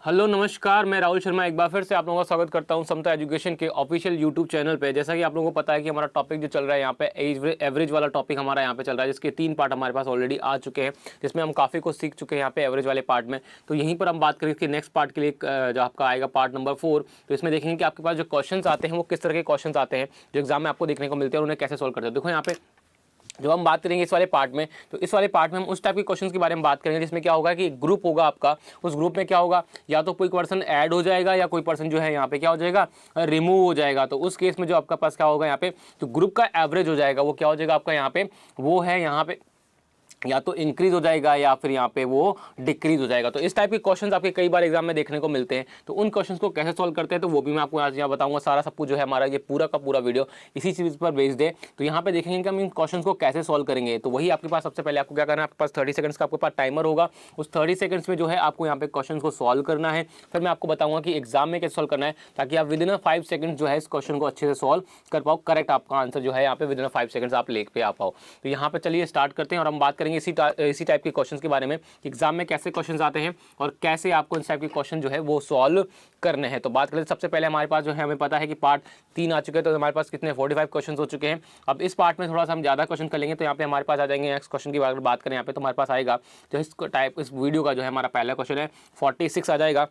Hello नमस्कार, मैं राहुल शर्मा एक बार फिर से आप लोगों का स्वागत करता हूं समता एजुकेशन के ऑफिशियल यूट्यूब चैनल पे। जैसा कि आप लोगों को पता है कि हमारा टॉपिक जो चल रहा है यहाँ पे एवरेज वाला टॉपिक हमारा यहाँ पे चल रहा है, जिसके 3 पार्ट हमारे पास ऑलरेडी आ चुके हैं, जिसमें हम काफ़ी कुछ सीख चुके हैं यहाँ पे एवरेज वाले पार्ट में। तो यहीं पर हम बात करें कि नेक्स्ट पार्ट के लिए जो आपका आएगा पार्ट नंबर 4। तो इसमें देखेंगे कि आपके पास जो क्वेश्चन आते हैं वो किस तरह के क्वेश्चन आते हैं जो एग्जाम में आपको देखने को मिलते हैं और उन्हें कैसे सोल्व करते हैं। देखो यहाँ पे जो हम बात करेंगे इस वाले पार्ट में, तो इस वाले पार्ट में हम उस टाइप के क्वेश्चंस के बारे में बात करेंगे जिसमें क्या होगा कि ग्रुप होगा आपका, उस ग्रुप में क्या होगा, या तो कोई पर्सन ऐड हो जाएगा या कोई पर्सन जो है यहाँ पे क्या हो जाएगा, रिमूव हो जाएगा। तो उस केस में जो आपका पास क्या होगा यहाँ पे, तो ग्रुप का एवरेज हो जाएगा वो क्या हो जाएगा आपका यहाँ पे, वो है यहाँ पे या तो इंक्रीज हो जाएगा या फिर यहाँ पे वो डिक्रीज हो जाएगा। तो इस टाइप के क्वेश्चंस आपके कई बार एग्जाम में देखने को मिलते हैं। तो उन क्वेश्चंस को कैसे सॉल्व करते हैं तो वो भी मैं आपको आज यहाँ बताऊंगा। सारा सब कुछ जो है हमारा ये पूरा का पूरा वीडियो इसी चीज़ पर बेस्ड है। तो यहाँ पे देखेंगे कि हम इन क्वेश्चंस को कैसे सॉल्व करेंगे। तो वही आपके पास सबसे पहले आपको क्या करना है, आपके पास 30 सेकंड्स का आपके पास टाइमर होगा। उस 30 सेकंड्स में जो है आपको यहाँ पे क्वेश्चन को सॉल्व करना है। फिर मैं आपको बताऊंगा कि एग्जाम में कैसे सॉल्व करना है, ताकि आप विदिन 5 सेकंड जो है इस क्वेश्चन को अच्छे से सॉल्व कर पाओ। करेक्ट आपका आंसर जो है यहाँ पे विदिन 5 सेकंड्स आप लेके आ पाओ। तो यहाँ पे चलिए स्टार्ट करते हैं और हम बात करेंगे इसी टाइप के क्वेश्चंस के बारे में, एग्जाम में कैसे क्वेश्चंस आते हैं और कैसे आपको इस टाइप के क्वेश्चन जो है वो सॉल्व करने हैं। तो बात करें सबसे पहले हमारे पास जो है, हमें पता है कि पार्ट 3 आ चुके हैं, तो हमारे पास कितने 45 क्वेश्चन हो चुके हैं। अब इस पार्ट में थोड़ा सा हम ज्यादा क्वेश्चन कर लेंगे। तो यहाँ पे हमारे पास आ जाएंगे नेक्स्ट क्वेश्चन की बात करें यहाँ पे, तो हमारे पास आएगा जो इस वीडियो का जो है हमारा पहला क्वेश्चन है 46 आ जाएगा।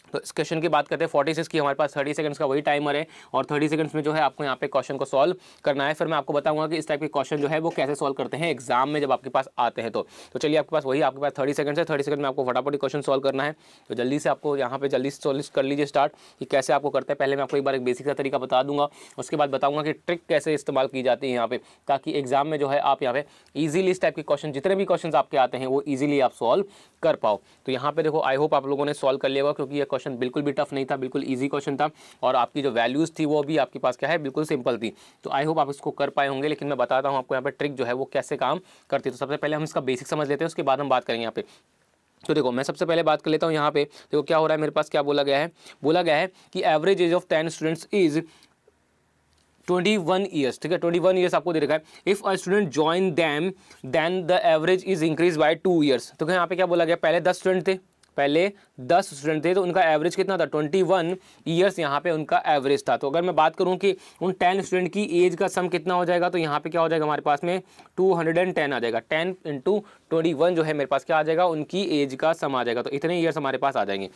तो इस क्वेश्चन की बात करते हैं 46 की, हमारे पास 30 सेकंड्स का वही टाइमर है और 30 सेकंड्स में जो है आपको यहाँ पे क्वेश्चन को सॉल्व करना है। फिर मैं आपको बताऊंगा कि इस टाइप के क्वेश्चन जो है वो कैसे सॉल्व करते हैं एग्जाम में जब आपके पास आते हैं। तो चलिए आपके पास वही आपके पास 30 सेकंड्स है। 30 सेकंड में आपको फटाफट क्वेश्चन सॉल्व करना है। तो जल्दी से आपको यहाँ पे जल्दी से सॉल्व कर लीजिए स्टार्ट कि कैसे आपको करते हैं। पहले मैं आपको एक बार एक बेसिक सा तरीका बता दूंगा, उसके बाद बताऊंगा कि ट्रिक कैसे इस्तेमाल की जाती है यहाँ पे, ताकि एग्जाम में जो है आप यहाँ पे ईजिली इस टाइप के क्वेश्चन, जितने भी क्वेश्चन आपके आते हैं वो ईजिली आप सॉल्व कर पाओ। तो यहाँ पे देखो, आई होप आप लोगों ने सॉल्व कर लिया होगा, क्योंकि ये क्वेश्चन बिल्कुल भी टफ नहीं था, बिल्कुल इजी क्वेश्चन था और आपकी जो वैल्यूज थी वो भी आपके पास क्या है, बिल्कुल सिंपल थी। तो आई होप आप इसको कर पाए होंगे। लेकिन मैं बताता हूँ आपको यहाँ पे ट्रिक जो है वो कैसे काम करती है। तो सबसे पहले हम इसका बेसिक समझ लेते हैं, उसके बाद हम बात करेंगे यहाँ पे। तो देखो मैं सबसे पहले बात कर लेता हूँ यहाँ पे। देखो क्या हो रहा है, मेरे पास क्या बोला गया है कि average age of 10 students is 21 years. ठीक है, 21 ईयर्स आपको दे रखा है। If a student join then the average is increase by 2 years. तो यहाँ पे क्या बोला गया, पहले 10 स्टूडेंट थे तो उनका एवरेज कितना था, 21 ईयर्स यहाँ पे उनका एवरेज था। तो अगर मैं बात करूँ कि उन 10 स्टूडेंट की एज का सम कितना हो जाएगा, तो यहाँ पे क्या हो जाएगा हमारे पास में 210 आ जाएगा। 10 × 21 जो है मेरे पास क्या आ जाएगा, उनकी एज का सम आ जाएगा। तो इतने ईयर्स हमारे पास आ जाएंगे।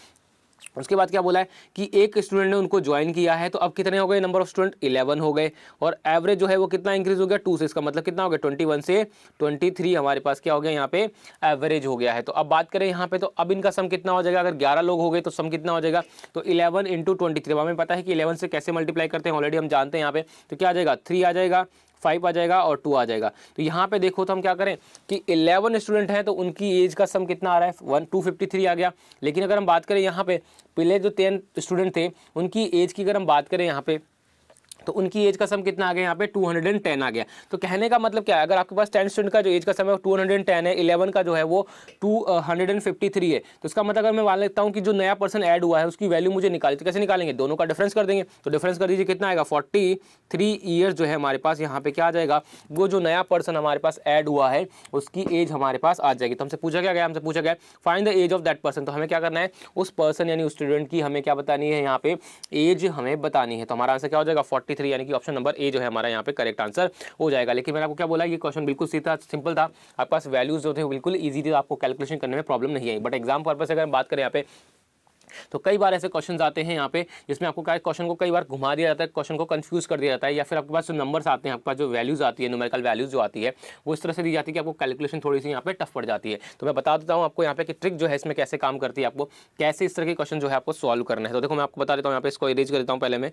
उसके बाद क्या बोला है कि एक स्टूडेंट ने उनको ज्वाइन किया है, तो अब कितने हो गए नंबर ऑफ स्टूडेंट, 11 हो गए। और एवरेज जो है वो कितना इंक्रीज हो गया, 2 से। इसका मतलब कितना हो गया, 21 से 23 हमारे पास क्या हो गया यहाँ पे एवरेज हो गया है। तो अब बात करें यहाँ पे, तो अब इनका सम कितना हो जाएगा, अगर 11 लोग हो गए तो सम कितना हो जाएगा, तो 11 × 23। हमें पता है कि 11 से कैसे मल्टीप्लाई करते हैं, ऑलरेडी हम जानते हैं यहाँ पे। तो क्या आ जाएगा, 3 आ जाएगा, 5 आ जाएगा और 2 आ जाएगा। तो यहाँ पे देखो तो हम क्या करें कि 11 स्टूडेंट हैं तो उनकी एज का सम कितना आ रहा है, 253 आ गया। लेकिन अगर हम बात करें यहाँ पे पहले जो 10 स्टूडेंट थे उनकी एज की अगर हम बात करें यहाँ पे, तो उनकी एज का सम कितना आ गया यहाँ पे, 210 आ गया। तो कहने का मतलब क्या है, अगर आपके पास 10 स्टूडेंट का जो एज का सम है 210 है, 11 का जो है वो 253 है। तो इसका मतलब अगर मैं मान लेता हूँ कि जो नया पर्सन ऐड हुआ है उसकी वैल्यू मुझे निकाली, तो कैसे निकालेंगे, दोनों का डिफरेंस कर देंगे। तो डिफरेंस कर दीजिए, कितना आएगा, 43 ईयर्स जो है हमारे पास यहाँ पे क्या आ जाएगा, वो जो नया पर्सन हमारे पास ऐड हुआ है उसकी एज हमारे पास आ जाएगी। तो हमसे पूछा क्या गया, हमसे पूछा गया find the age of that person. तो हमें क्या करना है, उस पर्सन यानी उस स्टूडेंट की हमें क्या बतानी है, यहाँ पे एज हमें बतानी है। तो हमारा आंसर क्या हो जाएगा, 43, यानी कि ऑप्शन नंबर ए जो है हमारा यहाँ पे करेक्ट आंसर हो जाएगा। लेकिन मैंने आपको क्या बोला, ये क्वेश्चन बिल्कुल सीधा सिंपल था, आपके पास वैल्यूज जो थे बिल्कुल इजी थे, आपको कैलकुलेशन करने में प्रॉब्लम नहीं आई। बट एग्जाम पर्पस से अगर हम बात करें यहाँ पे, तो कई बार ऐसे क्वेश्चंस आते हैं यहाँ पे जिसमें आपको क्या, क्वेश्चन को कई बार घुमा दिया जाता है, क्वेश्चन को कंफ्यूज कर दिया जाता है, या फिर आपके पास जो नंबर्स आते हैं, आपके पास जो वैल्यूज आती है, न्यूमेरिकल वैल्यूज जो आती है वो इस तरह से दी जाती है कि आपको कैलकुलेशन थोड़ी सी यहाँ पे टफ पड़ जाती है। तो मैं बता देता हूँ आपको यहाँ पे कि ट्रिक जो है इसमें कैसे काम करती है, आपको कैसे इस तरह के क्वेश्चन जो है आपको सॉल्व करना है। तो देखो मैं आपको बता देता हूँ, यहाँ पे इसको इरेज कर देता हूँ पहले मैं।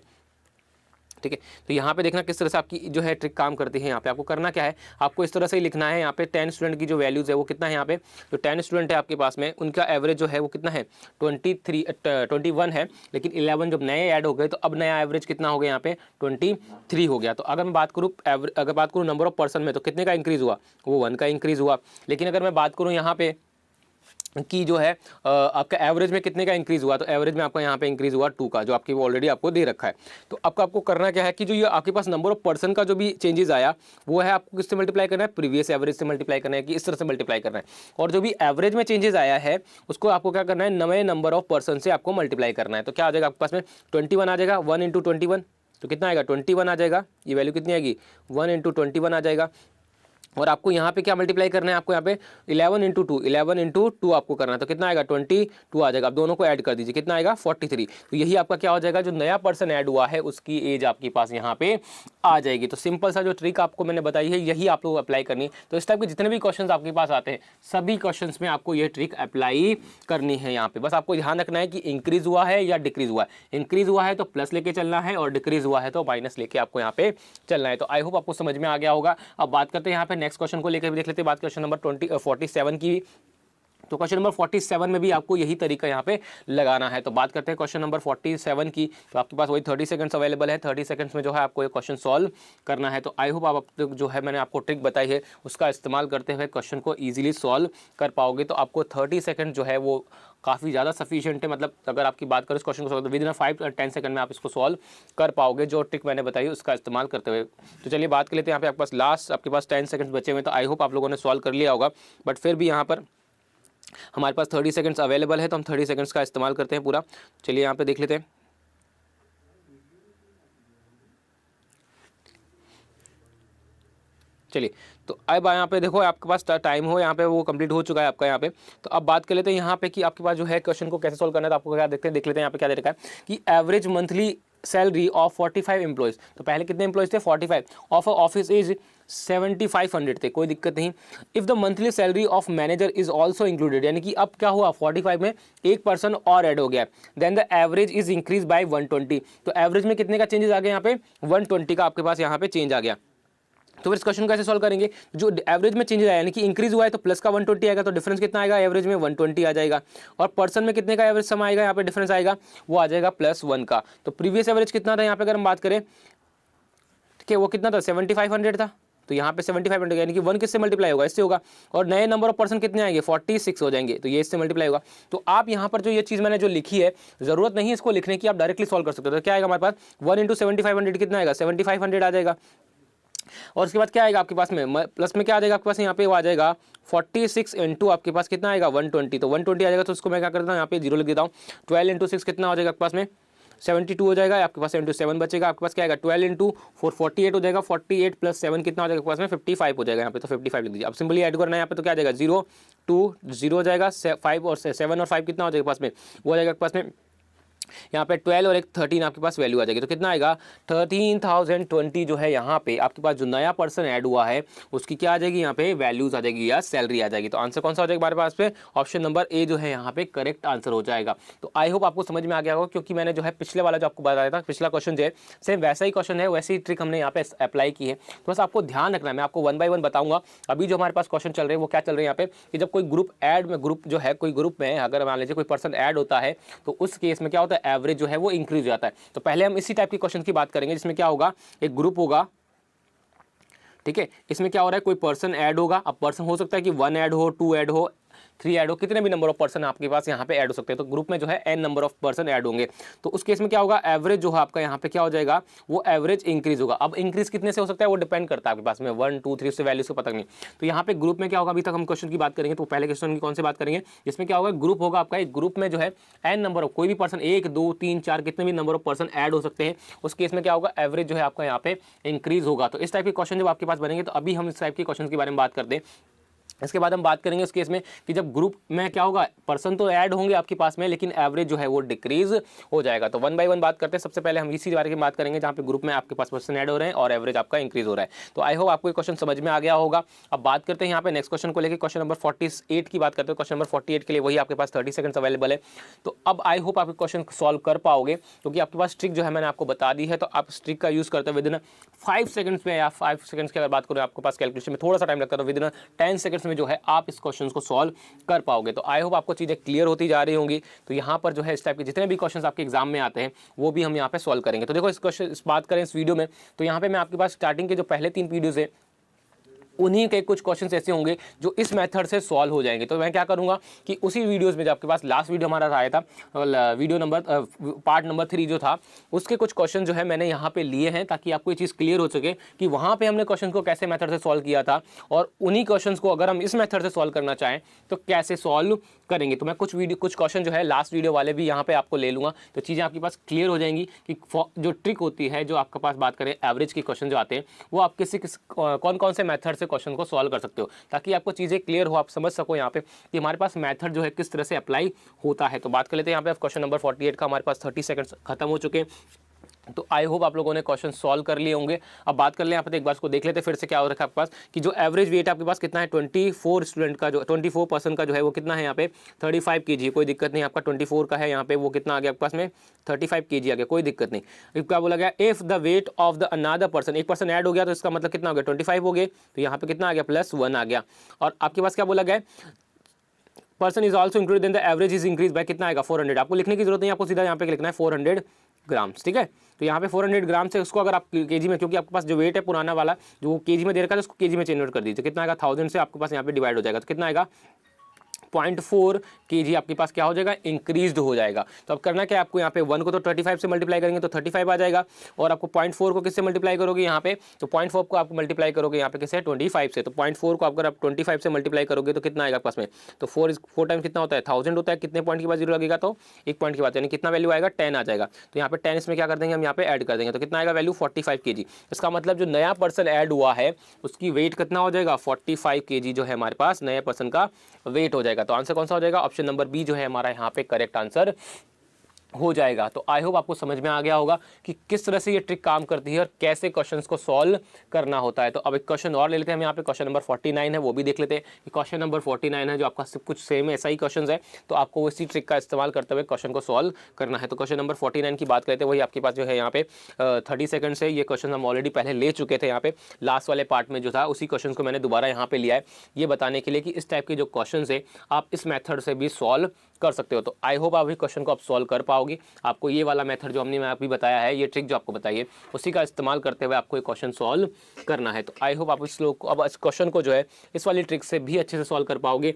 ठीक है, तो यहाँ पे देखना किस तरह से आपकी जो है ट्रिक काम करती है। यहाँ पे आपको करना क्या है, आपको इस तरह से ही लिखना है। यहाँ पे 10 स्टूडेंट की जो वैल्यूज है वो कितना है, यहाँ पे जो 10 स्टूडेंट है आपके पास में उनका एवरेज जो है वो कितना है, 21 है। लेकिन 11 जब नए ऐड हो गए तो अब नया एवरेज कितना हो गया, यहाँ पे 23 हो गया। तो अगर मैं बात करूँ नंबर ऑफ पर्सन में, तो कितने का इंक्रीज हुआ, वो 1 का इंक्रीज हुआ। लेकिन अगर मैं बात करूँ यहाँ पे कि जो है आपका एवरेज में कितने का इंक्रीज हुआ, तो एवरेज में आपका यहाँ पे इंक्रीज हुआ 2 का, जो आपकी ऑलरेडी आपको दे रखा है। तो आपको करना क्या है कि जो ये आपके पास नंबर ऑफ पर्सन का जो भी चेंजेस आया वो है आपको किससे मल्टीप्लाई करना है, प्रीवियस एवरेज से मल्टीप्लाई करना है कि इस तरह से मल्टीप्लाई करना है। और जो भी एवरेज में चेंजेस आया है उसको आपको क्या करना है, नए नंबर ऑफ पर्सन से आपको मल्टीप्लाई करना है। तो क्या आ जाएगा आपके पास में 21 आ जाएगा, 1 इंटू 21 तो कितना आएगा 21 आ जाएगा, ये वैल्यू कितनी आएगी 1 इंटू 21 आ जाएगा। और आपको यहाँ पे क्या मल्टीप्लाई करना है, आपको यहाँ पे 11 इंटू 2, 11 इंटू 2 आपको करना है, तो कितना आएगा 22 आ जाएगा। आप दोनों को ऐड कर दीजिए, कितना आएगा 43। तो यही आपका क्या हो जाएगा, जो नया पर्सन ऐड हुआ है उसकी एज आपके पास यहाँ पे आ जाएगी। तो सिंपल सा जो ट्रिक आपको मैंने बताई है यही आप लोग अप्लाई करनी है। तो इस टाइप के जितने भी क्वेश्चन आपके पास आते हैं सभी क्वेश्चन में आपको ये ट्रिक अप्लाई करनी है। यहाँ पे बस आपको ध्यान रखना है कि इंक्रीज हुआ है या डिक्रीज हुआ है। इंक्रीज हुआ है तो प्लस लेके चलना है और डिक्रीज हुआ है तो माइनस लेके आपको यहाँ पे चलना है। तो आई होप आपको समझ में आ गया होगा। अब बात करते हैं यहाँ पे नेक्स्ट क्वेश्चन को लेकर भी देख लेते हैं, बात क्वेश्चन नंबर 47 की। तो क्वेश्चन नंबर 47 में भी आपको यही तरीका यहाँ पे लगाना है। तो बात करते हैं क्वेश्चन नंबर 47 की। तो आपके पास वही 30 सेकंड्स अवेलेबल है, 30 सेकंड्स में जो है आपको ये क्वेश्चन सॉल्व करना है। तो आई होप आप जो है मैंने आपको ट्रिक बताई है उसका इस्तेमाल करते हुए क्वेश्चन को ईजिली सॉल्व कर पाओगे। तो आपको 30 सेकंड जो है वो काफ़ी ज़्यादा सफिशिएंट है, मतलब अगर आपकी बात करें इस क्वेश्चन को सॉल्व विद इन 5 और 10 सेकंड में आप इसको सॉल्व कर पाओगे जो ट्रिक मैंने बताई उसका इस्तेमाल करते हुए। तो चलिए बात कर लेते हैं यहाँ पे आपके पास लास्ट आपके पास 10 सेकंड बचे हुए। तो आई होप आप लोगों ने सॉल्व कर लिया होगा, बट फिर भी यहाँ पर हमारे पास 30 सेकंड्स अवेलेबल है तो हम 30 सेकंड्स का इस्तेमाल करते हैं पूरा। चलिए यहाँ पे देख लेते हैं। चलिए तो अब यहाँ पे देखो आपके पास टाइम हो यहाँ पे वो कंप्लीट हो चुका है आपका यहाँ पे। तो अब बात कर लेते हैं यहाँ पे कि आपके पास जो है क्वेश्चन को कैसे सोल्व करना है। तो आपको क्या देखते हैं, देख लेते हैं यहाँ पे क्या दे रखा है कि average monthly salary of 45 employees. तो पहले कितने एम्प्लॉयज़ थे 45, ऑफ ऑफिस इज 7500 थे, कोई दिक्कत नहीं। If the monthly salary of manager is also included, यानी कि अब क्या हुआ 45 में एक पर्सन और ऐड हो गया, then the average is increase by 120। तो एवरेज में कितने का चेंजेस आ गया यहाँ पे 120 का आपके पास यहाँ पे चेंज आ गया। तो फिर इस क्वेश्चन कैसे सॉल्व करेंगे, जो एवरेज में चेंज आया यानी कि इंक्रीज हुआ है तो प्लस का 120 आएगा, तो डिफरेंस कितना आएगा एवरेज में 120 आ जाएगा। और पर्सन में कितने का एवरेज सम आएगा यहाँ पे डिफरेंस आएगा, वो आ जाएगा +1 का। तो प्रीवियस एवरेज कितना था यहाँ पे अगर हम बात करें, ठीक है, वो कितना था 7500 था, तो यहाँ पे 7500 यानी कि 1 किससे मल्टीप्लाई होगा, इससे होगा। और नए नंबर ऑफ पर्सन कितने आएंगे 46 हो जाएंगे, तो ये इससे मल्टीप्लाई होगा। तो आप यहाँ पर जो ये चीज़ मैंने जो लिखी है जरूरत नहीं है इसको लिखने की, आप डायरेक्टली सॉल्व कर सकते हो। तो क्या आएगा हमारे पास 1 इंटू 7500 कितना आएगा 7500 आ जाएगा। और उसके बाद क्या आएगा आपके पास में प्लस में क्या आ जाएगा आपके पास यहाँ पे वो आ जाएगा 46 इंटू आपके पास कितना आएगा 120, तो 120 आ जाएगा। तो उसको मैं क्या करता हूँ यहाँ पे 0 लिख देता हूँ। 12 इंटू 6 कितना हो जाएगा आपके पास में 72 हो जाएगा, आपके पास 7 बचेगा। आपके पास क्या आएगा 12 इंटू 4 48 हो जाएगा, 48 प्लस 7 कितना हो जाएगा आपके पास में 55 हो जाएगा यहाँ पे। तो 55 लिख दीजिए। अब सिंपली ऐड करना है यहाँ पे, तो क्या आ जाएगा 0 2 0 हो जाएगा, 5 और 7 और 5 कितना हो जाएगा पास में, वो आ जाएगा आपके पास में यहाँ पे 12 और एक 13 आपके पास वैल्यू आ जाएगी। तो कितना आएगा 13,020 जो है यहाँ पे आपके पास जो नया पर्सन ऐड हुआ है उसकी क्या आ जाएगी यहाँ पे वैल्यूज आ जाएगी या सैलरी आ जाएगी। तो आंसर कौन सा हो जाएगा हमारे पास पे, ऑप्शन नंबर ए जो है यहाँ पे करेक्ट आंसर हो जाएगा। तो आई होप आपको समझ में आ गया होगा, क्योंकि मैंने जो है पिछले वाला जो आपको बताया था पिछला क्वेश्चन जो है सेम वैसा ही क्वेश्चन है, वैसी ही ट्रिक हमने यहाँ पे अप्लाई की है। तो बस आपको ध्यान रखना है, मैं आपको 1 बाय 1 बताऊंगा। अभी जो हमारे पास क्वेश्चन चल रहे हैं वो क्या चल रहे हैं यहाँ पे कि जब कोई ग्रुप जो है कोई ग्रुप में अगर मान लीजिए कोई पर्सन ऐड होता है तो उस केस में क्या होता है एवरेज जो है वो इंक्रीज हो जाता है। तो पहले हम इसी टाइप के क्वेश्चन की बात करेंगे जिसमें क्या होगा एक ग्रुप होगा, ठीक है, इसमें क्या हो रहा है कोई पर्सन ऐड होगा। अब पर्सन हो सकता है कि 1 ऐड हो 2 ऐड हो 3 ऐड हो, कितने भी नंबर ऑफ पर्सन आपके पास यहाँ पे ऐड हो सकते हैं। तो ग्रुप में जो है n number of person add होंगे, तो उस केस में क्या होगा एवरेज जो है आपका यहाँ पे क्या हो जाएगा वो एवरेज इंक्रीज होगा। अब इंक्रीज कितने से हो सकता है वो डिपेंड करता है आपके पास में 1 2 3 से वैल्यू से पता नहीं। तो यहाँ पे ग्रुप में क्या होगा, अभी तक हम क्वेश्चन की बात करेंगे तो पहले क्वेश्चन की कौन से बात करेंगे जिसमें क्या होगा ग्रुप होगा आपका, एक ग्रुप में जो है n नंबर ऑफ कोई भी पर्सन 1 2 3 4 कितने भी नंबर ऑफ पर्सन ऐड हो सकते हैं। उस केस में क्या होगा एवरेज जो है आपका यहाँ पे इंक्रीज होगा। तो इस टाइप के क्वेश्चन जब आपके पास बनेंगे तो अभी हम इस टाइप के क्वेश्चन के बारे में बात करते हैं। इसके बाद हम बात करेंगे उस केस में कि जब ग्रुप में क्या होगा पर्सन तो ऐड होंगे आपके पास में लेकिन एवरेज जो है वो डिक्रीज हो जाएगा। तो 1 बाय 1 बात करते हैं। सबसे पहले हम इसी बारे में बात करेंगे जहाँ पे ग्रुप में आपके पास पर्सन ऐड हो रहे हैं और एवरेज आपका इंक्रीज हो रहा है। तो आई होप आपको ये क्वेश्चन समझ में आ गया होगा। अब बात करते हैं यहाँ पे नेक्स्ट क्वेश्चन को लेकर, क्वेश्चन नंबर 48 की बात करते हैं। क्वेश्चन नंबर 48 के लिए वही आपके पास 30 सेकंड्स अवेलेबल है। तो अब आई होप आप क्वेश्चन सॉल्व कर पाओगे क्योंकि आपके पास ट्रिक जो है मैंने आपको बता दी है। तो आप ट्रिक का यूज करते हैं विद इन 5 सेकंड्स में या 5 सेकंड्स की अगर बात करें आपके पास कैलकुलेशन में थोड़ा सा टाइम लगता है, तो विद इन 10 सेकंड्स में जो है आप इस क्वेश्चंस को सॉल्व कर पाओगे। तो आई होप आपको चीज़ें क्लियर होती जा रही होंगी। तो यहाँ पर जो है इस टाइप के जितने भी क्वेश्चंस आपके एग्जाम में आते हैं वो भी हम यहाँ पे सॉल्व करेंगे। तो देखो इस बात करें इस वीडियो में, तो यहाँ पे मैं आपके पास स्टार्टिंग के जो पहले 3 वीडियोज़ है उन्हीं के कुछ क्वेश्चंस ऐसे होंगे जो इस मेथड से सॉल्व हो जाएंगे। तो मैं क्या करूंगा कि उसी वीडियोस में, जो आपके पास लास्ट वीडियो हमारा आया था, वीडियो नंबर पार्ट नंबर 3 जो था, उसके कुछ क्वेश्चन जो है मैंने यहाँ पे लिए हैं ताकि आपको ये चीज़ क्लियर हो सके कि वहाँ पे हमने क्वेश्चन को कैसे मेथड से सॉल्व किया था, और उन्हीं क्वेश्चन को अगर हम इस मेथड से सॉल्व करना चाहें तो कैसे सॉल्व करेंगे। तो मैं कुछ क्वेश्चन जो है लास्ट वीडियो वाले भी यहाँ पे आपको ले लूँगा, तो चीज़ें आपके पास क्लियर हो जाएंगी कि जो ट्रिक होती है, जो आपके पास बात करें एवरेज के क्वेश्चन जो आते हैं, वो आप कौन कौन से मेथड से क्वेश्चन को सॉल्व कर सकते हो, ताकि आपको चीज़ें क्लियर हो, आप समझ सको यहाँ पे कि हमारे पास मेथड जो है किस तरह से अप्लाई होता है। तो बात कर लेते हैं यहाँ पे क्वेश्चन नंबर 48 का। हमारे पास 30 सेकंड्स खत्म हो चुके हैं, तो आई होप आप लोगों ने क्वेश्चन सॉल्व कर लिए होंगे। अब बात कर लें यहाँ पे, एक बार इसको देख लेते हैं फिर से क्या हो रखा है आपके पास कि जो एवरेज वेट आपके पास कितना है, 24 स्टूडेंट का, जो 24% का जो है वो कितना है यहाँ पे 35 kg। कोई दिक्कत नहीं, आपका 24 का है यहाँ पे, वो कितना आ गया आपके पास में 35 kg आ गया, कोई दिक्कत नहीं। क्या बोला गया, if the weight of the another person, एक पर्सन ऐड हो गया तो इसका मतलब कितना हो गया 25 हो गए, तो यहाँ पे कितना आ गया +1 आ गया। और आपके पास क्या बोला गया, person is also included, then the average is increase by कितना आएगा 400। आपको लिखने की जरूरत नहीं, आपको सीधा यहाँ पे लिखना है 400 ग्राम्स, ठीक है। तो यहाँ पे 400 ग्राम से उसको अगर आप केजी में, क्योंकि आपके पास जो वेट है पुराना वाला जो केजी में दे रखा है, उसको केजी में चेंज कर दीजिए, कितना आएगा 1000 से आपके पास यहाँ पे डिवाइड हो जाएगा, तो कितना आएगा 0.4 kg आपके पास क्या हो जाएगा, इंक्रीज्ड हो जाएगा। तो अब करना क्या है आपको, यहाँ पे 1 को तो 35 से मल्टीप्लाई करेंगे तो 35 आ जाएगा, और आपको 0.4 को किससे मल्टीप्लाई करोगे यहाँ पे, तो 0.4 को आपको मल्टीप्लाई करोगे यहाँ पे किससे 25 से, तो 0.4 को अगर आप 25 से मल्टीप्लाई करोगे तो कितना आएगा पास में, तो 4 टाइम कितना होता है 1000 होता है, कितने पॉइंट के बाद जीरो लगेगा, तो 1 पॉइंट के बाद, यानी कितना वैल्यू आएगा 10 आ जाएगा। तो यहाँ पे 10 इसमें क्या कर देंगे हम, यहाँ पे ऐड कर देंगे, तो कितना आएगा वैल्यू 45 kg। इसका मतलब जो नया पर्सन ऐड हुआ है उसकी वेट कितना हो जाएगा 45 kg जो है हमारे पास नए पर्सन का वेट हो जाएगा। तो आंसर कौन सा हो जाएगा, ऑप्शन नंबर बी जो है हमारा यहाँ पे करेक्ट आंसर हो जाएगा। तो आई होप आपको समझ में आ गया होगा कि किस तरह से ये ट्रिक काम करती है और कैसे क्वेश्चंस को सॉल्व करना होता है। तो अब एक क्वेश्चन और ले लेते हैं हम यहाँ पे, क्वेश्चन नंबर 49 है, वो भी देख लेते हैं कि क्वेश्चन नंबर 49 है जो आपका सब कुछ सेम ऐसा ही क्वेश्चन है, तो आपको इसी ट्रिक का इस्तेमाल करते हुए क्वेश्चन को सॉल्व करना है। तो क्वेश्चन नंबर 49 की बात करते हैं, वही आपके पास जो है यहाँ पे 30 सेकंड से, ये क्वेश्चन हम ऑलरेडी पहले ले चुके थे यहाँ पे लास्ट वाले पार्ट में जो था, उसी क्वेश्चन को मैंने दोबारा यहाँ पे लिया है ये बताने के लिए कि इस टाइप के जो क्वेश्चन है आप इस मेथड से भी सॉल्व कर सकते हो। तो आई होप आप इस क्वेश्चन को आप सॉल्व कर पाओगे। आपको ये वाला मेथड जो हमने मैं अभी बताया है, ये ट्रिक जो आपको बताई है, उसी का इस्तेमाल करते हुए आपको ये क्वेश्चन सॉल्व करना है। तो आई होप आप इस लोग को, अब इस क्वेश्चन को जो है इस वाली ट्रिक से भी अच्छे से सॉल्व कर पाओगे।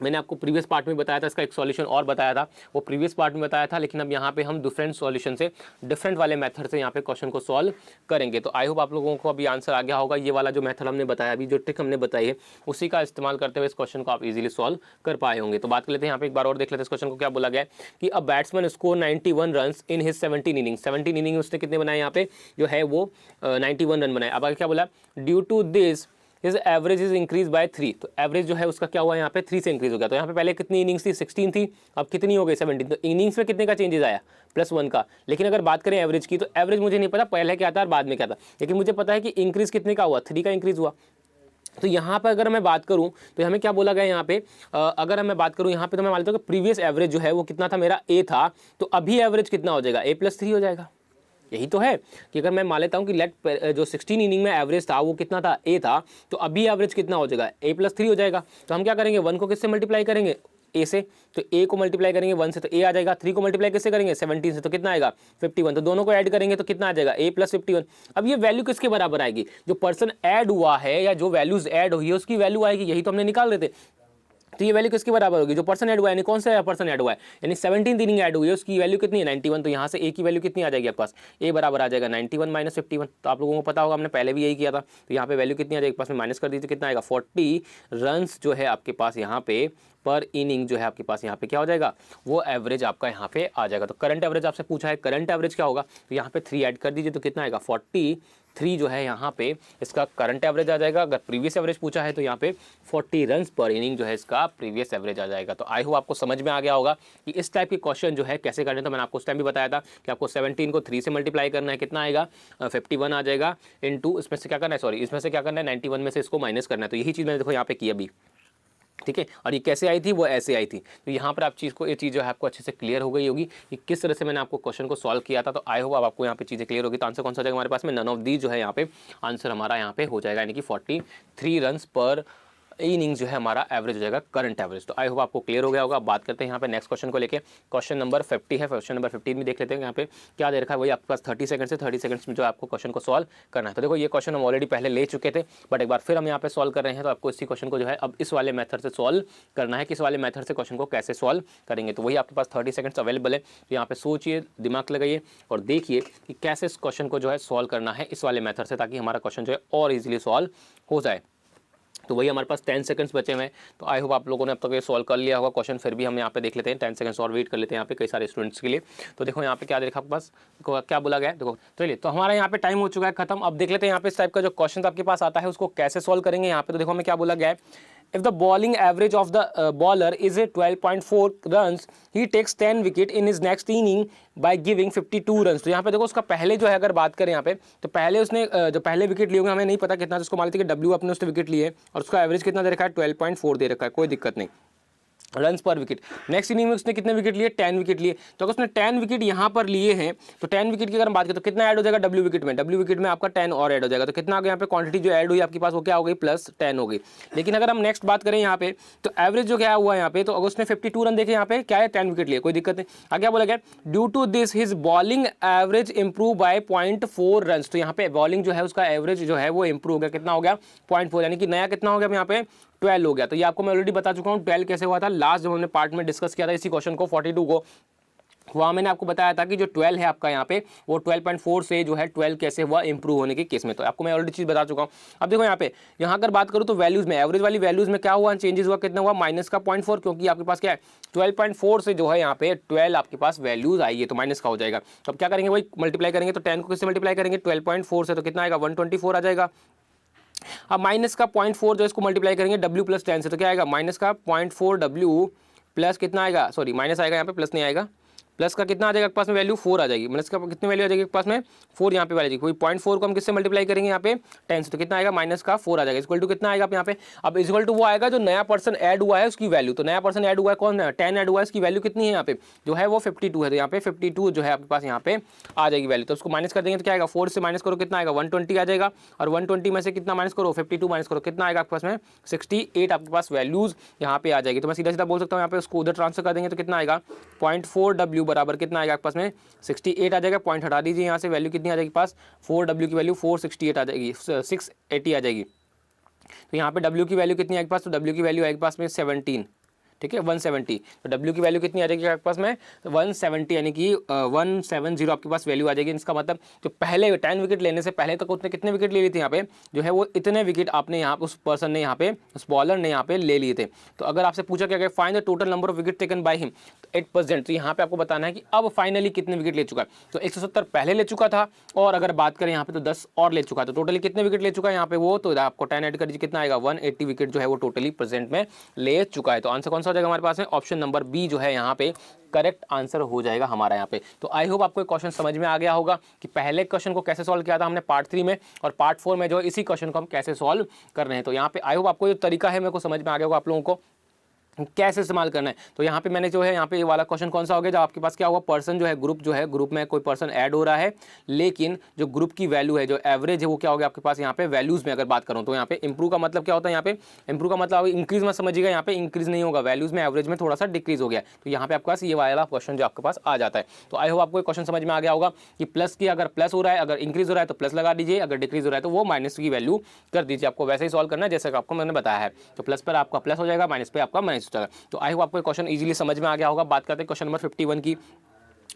मैंने आपको प्रीवियस पार्ट में बताया था, इसका एक सॉल्यूशन और बताया था, वो प्रीवियस पार्ट में बताया था, लेकिन अब यहाँ पे हम डिफरेंट सॉल्यूशन से, डिफरेंट वाले मेथड से यहाँ पे क्वेश्चन को सॉल्व करेंगे। तो आई होप आप लोगों को अभी आंसर आ गया होगा। ये वाला जो मेथड हमने बताया, अभी जो ट्रिक हमने बताई है, उसी का इस्तेमाल करते हुए इस क्वेश्चन को आप इजीली सॉल्व कर पाए होंगे। तो बात कर लेते हैं यहाँ पे एक बार और देख लेते हैं इस क्वेश्चन को क्या बोला गया है कि a batsman score 91 run in his 17 inning. 17 inning उसने कितने बनाए यहाँ पे जो है वो 91 रन बनाए। अब आगे क्या बोला, due to this is average is increase by 3। तो एवरेज जो है उसका क्या हुआ यहाँ पे 3 से इंक्रीज हो गया। तो यहाँ पे पहले कितनी इनिंग्स थी 16 थी, अब कितनी हो गई 17। तो इनिंग्स में कितने का चेंजेस आया +1 का। लेकिन अगर बात करें एवरेज की, तो एवरेज मुझे नहीं पता पहले क्या था और बाद में क्या था, लेकिन मुझे पता है कि इंक्रीज कितने का हुआ 3 का इंक्रीज हुआ। तो यहाँ पर अगर मैं बात करूँ तो हमें क्या बोला गया यहाँ पे, अगर मैं बात करूँ यहाँ पे, तो मैं मानता हूँ कि प्रीवियस एवरेज जो है वो कितना था मेरा A था, तो अभी एवरेज कितना हो जाएगा A+3 हो जाएगा। यही तो है कि अगर मैं मान लेता हूँ कि लेट जो 16 इनिंग में एवरेज था वो कितना था A था, तो अभी एवरेज कितना हो जाएगा A+3 हो जाएगा। तो हम क्या करेंगे 1 को किससे मल्टीप्लाई करेंगे A से, तो A को मल्टीप्लाई करेंगे 1 से तो A आ जाएगा, 3 को मल्टीप्लाई किससे करेंगे 17 से, तो कितना आएगा 51। तो दोनों को ऐड करेंगे तो कितना आ जाएगा A+51। अब ये वैल्यू किसके बराबर आएगी, जो पर्सन ऐड हुआ है या जो वैल्यूज ऐड हुई है उसकी वैल्यू आएगी, यही तो हमने निकाल रहे थे। तो ये वैल्यू किसके बराबर होगी, जो पर्सन ऐड हुआ है, यानी कौन सा पर्सन ऐड हुआ है, यानी 17 इनिंग ऐड हुई है, उसकी वैल्यू कितनी है 91। तो यहाँ से A की वैल्यू कितनी आ जाएगी आपके पास, A बराबर आ जाएगा 91 - 51। तो आप लोगों को पता होगा, हमने पहले भी यही किया था। तो यहाँ पे वैल्यू कितनी आ जाएगी पास में, माइनस कर दीजिए, कितना आएगा 40 रन्स जो है आपके पास यहाँ पे पर इनिंग जो है आपके पास यहाँ पे क्या हो जाएगा, वो एवरेज आपका यहाँ पे आ जाएगा। तो करंट एवरेज आपसे पूछा है, करंट एवरेज क्या होगा, तो यहाँ पे 3 ऐड कर दीजिए, तो कितना आएगा 43 जो है यहाँ पे इसका करंट एवरेज आ जाएगा। अगर प्रीवियस एवरेज पूछा है तो यहाँ पे 40 रन्स पर इनिंग जो है इसका प्रीवियस एवरेज आ जाएगा। तो आई होप आपको समझ में आ गया होगा कि इस टाइप के क्वेश्चन जो है कैसे करने। तो मैंने आपको उस टाइम भी बताया था कि आपको 17 को 3 से मल्टीप्लाई करना है, कितना आएगा 51 आ जाएगा, इनटू इसमें से क्या करना है, सॉरी इसमें से क्या करना है 91 में से इसको माइनस करना है। तो यही चीज़ मैंने देखो यहाँ पे की अभी, ठीक है। और ये कैसे आई थी, वो ऐसे आई थी। तो यहाँ पर आप चीज़ को, ये चीज़ जो है आपको अच्छे से क्लियर हो गई होगी कि किस तरह से मैंने आपको क्वेश्चन को सॉल्व किया था। तो आई होप अब आपको यहाँ पे चीज़ें क्लियर होगी। तो आंसर कौन सा हो जाएगा हमारे पास में, नन ऑफ दी जो है यहाँ पे आंसर हमारा यहाँ पे हो जाएगा, यानी कि 43 रन्स पर इनिंग्स जो है हमारा एवरेज हो जाएगा करंट एवरेज। तो आई होप आपको क्लियर हो गया होगा। बात करते हैं यहाँ पे नेक्स्ट क्वेश्चन को लेके। क्वेश्चन नंबर 50 है। क्वेश्चन नंबर 15 में देख लेते हैं यहाँ पे क्या दे रखा है। वही आपके पास 30 सेकंड से 30 सेकंड्स में जो आपको क्वेश्चन को सॉल्व करना है। तो देखो ये क्वेश्चन हम ऑलरेडी पहले ले चुके थे, बट एक बार फिर हम यहाँ पे सॉल्व कर रहे हैं। तो आपको इसी क्वेश्चन को जो है अब इस वाले मेथड से सॉल्व करना है। किस वाले मेथड से क्वेश्चन को कैसे सॉल्व करेंगे, तो वही आपके पास 30 सेकंड्स अवेलेबल है। तो यहाँ पे सोचिए, दिमाग लगाइए और देखिए कि कैसे इस क्वेश्चन को जो है सॉल्व करना है इस वाले मेथड से, ताकि हमारा क्वेश्चन जो है और इजीली सॉल्व हो जाए। तो वही हमारे पास 10 सेकंड्स बचे हुए हैं। तो आई होप आप लोगों ने अब तक ये सॉल्व कर लिया होगा क्वेश्चन। फिर भी हम यहाँ पे देख लेते हैं, 10 सेकंड्स और वेट कर लेते हैं यहाँ पे कई सारे स्टूडेंट्स के लिए। तो देखो यहाँ पे क्या देखा आपके पास, क्या बोला गया है, देखो चलिए। तो हमारा यहाँ पे टाइम हो चुका है खत्म। अब देख लेते हैं यहाँ पे इस टाइप का जो क्वेश्चन आपके पास आता है उसको कैसे सॉल्व करेंगे यहाँ पे। तो देखो हमें क्या बोला गया है, if the bowling average of the bowler is a 12.4 runs, he takes 10 wicket in his next inning by giving 52 runs। तो यहाँ पे देखो उसका पहले जो है अगर बात करें यहाँ पे, तो पहले उसने जो पहले विकेट लिए होंगे, हमें नहीं पता कितना, तो उसको मान लेते हैं कि W अपने उसने विकेट लिए और उसका एवरेज कितना दे रखा है, 12.4 दे रखा है, कोई दिक्कत नहीं, रन्स पर विकेट। नेक्स्ट इनिंग में उसने कितने विकेट लिए, 10 विकेट लिए। तो अगर उसने 10 विकेट यहाँ पर लिए हैं, तो 10 विकेट की अगर हम बात करें तो कितना ऐड हो जाएगा W विकेट में, W विकेट में आपका 10 और ऐड हो जाएगा। तो कितना आ गया यहाँ पे, क्वांटिटी जो ऐड हुई आपके पास वो क्या हो गई, +10 हो गई। लेकिन अगर हम नेक्स्ट बात करें यहाँ पे, तो एवरेज जो क्या हुआ यहाँ पे, तो अगर उसने 52 रन देखे यहाँ पे, क्या है, 10 विकेट लिए, कोई दिक्कत नहीं। आगे क्या बोला गया, due to this his bowling average improve by 0.4 run. तो यहाँ पे बॉलिंग जो है उसका एवरेज जो है वो इंप्रूव हो गया, कितना हो गया, 0.4, यानी कि नया कितना हो गया यहाँ पे, 12 हो गया। तो ये आपको मैं ऑलरेडी बता चुका हूँ 12 कैसे हुआ था, लास्ट जब हमने पार्ट में डिस्कस किया था इसी क्वेश्चन को 42 को, वहाँ मैंने आपको बताया था कि जो 12 है आपका यहाँ पे वो 12.4 से जो है 12 कैसे हुआ इंप्रूव होने के केस में। तो आपको मैं ऑलरेडी चीज़ बता चुका हूँ। अब देखो यहाँ अगर बात करूँ तो वैल्यूज़ में, एवरेज वाली वैल्यूज़ में क्या हुआ, चेंजेस हुआ, कितना हुआ, माइनस का 0.4, क्योंकि आपके पास क्या है 12.4 से जो है यहाँ पे 12 आपके पास वैल्यूज़ आई है, तो माइनस का हो जाएगा। तो अब क्या करेंगे, वही मल्टीप्लाई करेंगे। तो 10 को किससे मल्टीप्लाई करेंगे, 12.4 से, तो कितना आएगा, 124 आ जाएगा। अब माइनस का 0.4 जो इसको मल्टीप्लाई करेंगे W + 10 से, तो क्या आएगा, माइनस का 0.4 W प्लस कितना आएगा, सॉरी माइनस आएगा यहाँ पे, प्लस नहीं आएगा, प्लस का कितना आ जाएगा आपके पास में, वैल्यू 4 आ जाएगी। माइनस का कितनी वैल्यू आ जाएगी आपके पास में, 4 यहाँ पे आ जाएगी। कोई 0.4 को हम किससे मल्टीप्लाई करेंगे यहाँ पे, 10 से, तो कितना आएगा, माइनस का 4 आ जाएगा। इक्वल टू कितना आएगा यहाँ पे, अब इक्वल टू वो आएगा जो नया पर्सन ऐड हुआ है उसकी वैल्यू। तो नया पर्सन ऐड हुआ है कौन है, 10 ऐड हुआ है, इसकी वैल्यू कितनी है यहाँ पे, जो है वो 52 है। तो यहाँ पे 52 जो है आपके पास यहाँ पे आ जाएगी वैल्यू। तो उसको माइनस कर देंगे तो क्या आएगा, 4 से माइनस करो कितना आएगा, 120 आ जाएगा। और 120 में से कितना माइनस करो, 52 माइनस करो, कितना आएगा आपके पास में, 68 आपके पास वैल्यूज यहाँ पे आ जाएगी। तो मैं सीधा सीधा बोल सकता हूँ यहाँ पे उसको उधर ट्रांसफर कर देंगे तो कितना आएगा, 0.4 W बराबर कितना आएगा आपके पास में, 68 आ जाएगा। पॉइंट हटा दीजिए यहाँ से, वैल्यू कितनी आ जाएगी पास, 4W की वैल्यू 468 आ जाएगी, 680 आ जाएगी। तो यहाँ पे W की वैल्यू कितनी आएगी पास, तो W की वैल्यू आएगी पास में 17, ठीक है, 170। तो W की वैल्यू कितनी आ जाएगी आपके पास में, 170, यानी कि 170 आपके पास वैल्यू आ जाएगी। इसका मतलब जो पहले 10 विकेट लेने से पहले तक उसने कितने विकेट ले लिए थे यहाँ पे, जो है वो इतने विकेट आपने यहाँ उस पर्सन ने यहाँ पे, उस बॉलर ने यहाँ पे ले लिए थे। तो अगर आपसे पूछा क्या find the total number of wicket taken by him, 8%, तो यहाँ पे आपको बताना है कि अब फाइनली कितने विकेट ले चुका है। तो 170 पहले ले चुका था, और अगर बात करें यहाँ पे तो 10 और ले चुका है। तो टोटली कितने विकेट ले चुका है यहाँ पे वो, तो आपको 10 ऐड कर दीजिए, कितना आएगा, 180 विकेट जो है वो टोटली प्रेजेंट में ले चुका है। तो आंसर कौन सा हो जाएगा हमारे पास में, ऑप्शन नंबर बी जो है यहाँ पे करेक्ट आंसर हो जाएगा हमारा यहाँ पे। तो आई होप आपको क्वेश्चन समझ में आ गया होगा कि पहले क्वेश्चन को कैसे सॉल्व किया था हमने पार्ट 3 में, और पार्ट 4 में जो इसी क्वेश्चन को हम कैसे सॉल्व कर रहे हैं। तो यहाँ पे आई होप आपको जो तरीका है मेरे को समझ में आ गया होगा आप लोगों को कैसे इस्तेमाल करना है। तो यहाँ पे मैंने जो है यहाँ पे ये वाला क्वेश्चन कौन सा हो गया, जब आपके पास क्या हुआ, पर्सन जो है ग्रुप में कोई पर्सन ऐड हो रहा है, लेकिन जो ग्रुप की वैल्यू है, जो एवरेज है, वो क्या हो गया आपके पास यहाँ पे वैल्यूज में अगर बात करूँ तो यहाँ पे इंप्रूव का मतलब क्या होता है, यहाँ पे इंप्रूव का मतलब इंक्रीज मत समझिएगा, यहाँ पे इंक्रीज नहीं होगा, वैल्यूज में एवरेज में थोड़ा सा डिक्रीज हो गया। तो यहाँ पे आपके पास ये वाला क्वेश्चन जो आपके पास आ जाता है। तो आई होप आपको क्वेश्चन समझ में आ गया होगा कि प्लस की अगर प्लस हो रहा है, अगर इंक्रीज हो रहा है तो प्लस लगा दीजिए, अगर डिक्रीज हो रहा है तो वो माइनस की वैल्यू कर दीजिए। आपको वैसे ही सॉल्व करना है जैसे आपको मैंने बताया है। तो प्लस पर आपका प्लस हो जाएगा, माइनस पे आपका माइनस हो जाएगा। तो आई होप आपको क्वेश्चन इजीली समझ में आ गया होगा। बात करते हैं क्वेश्चन नंबर 51 की।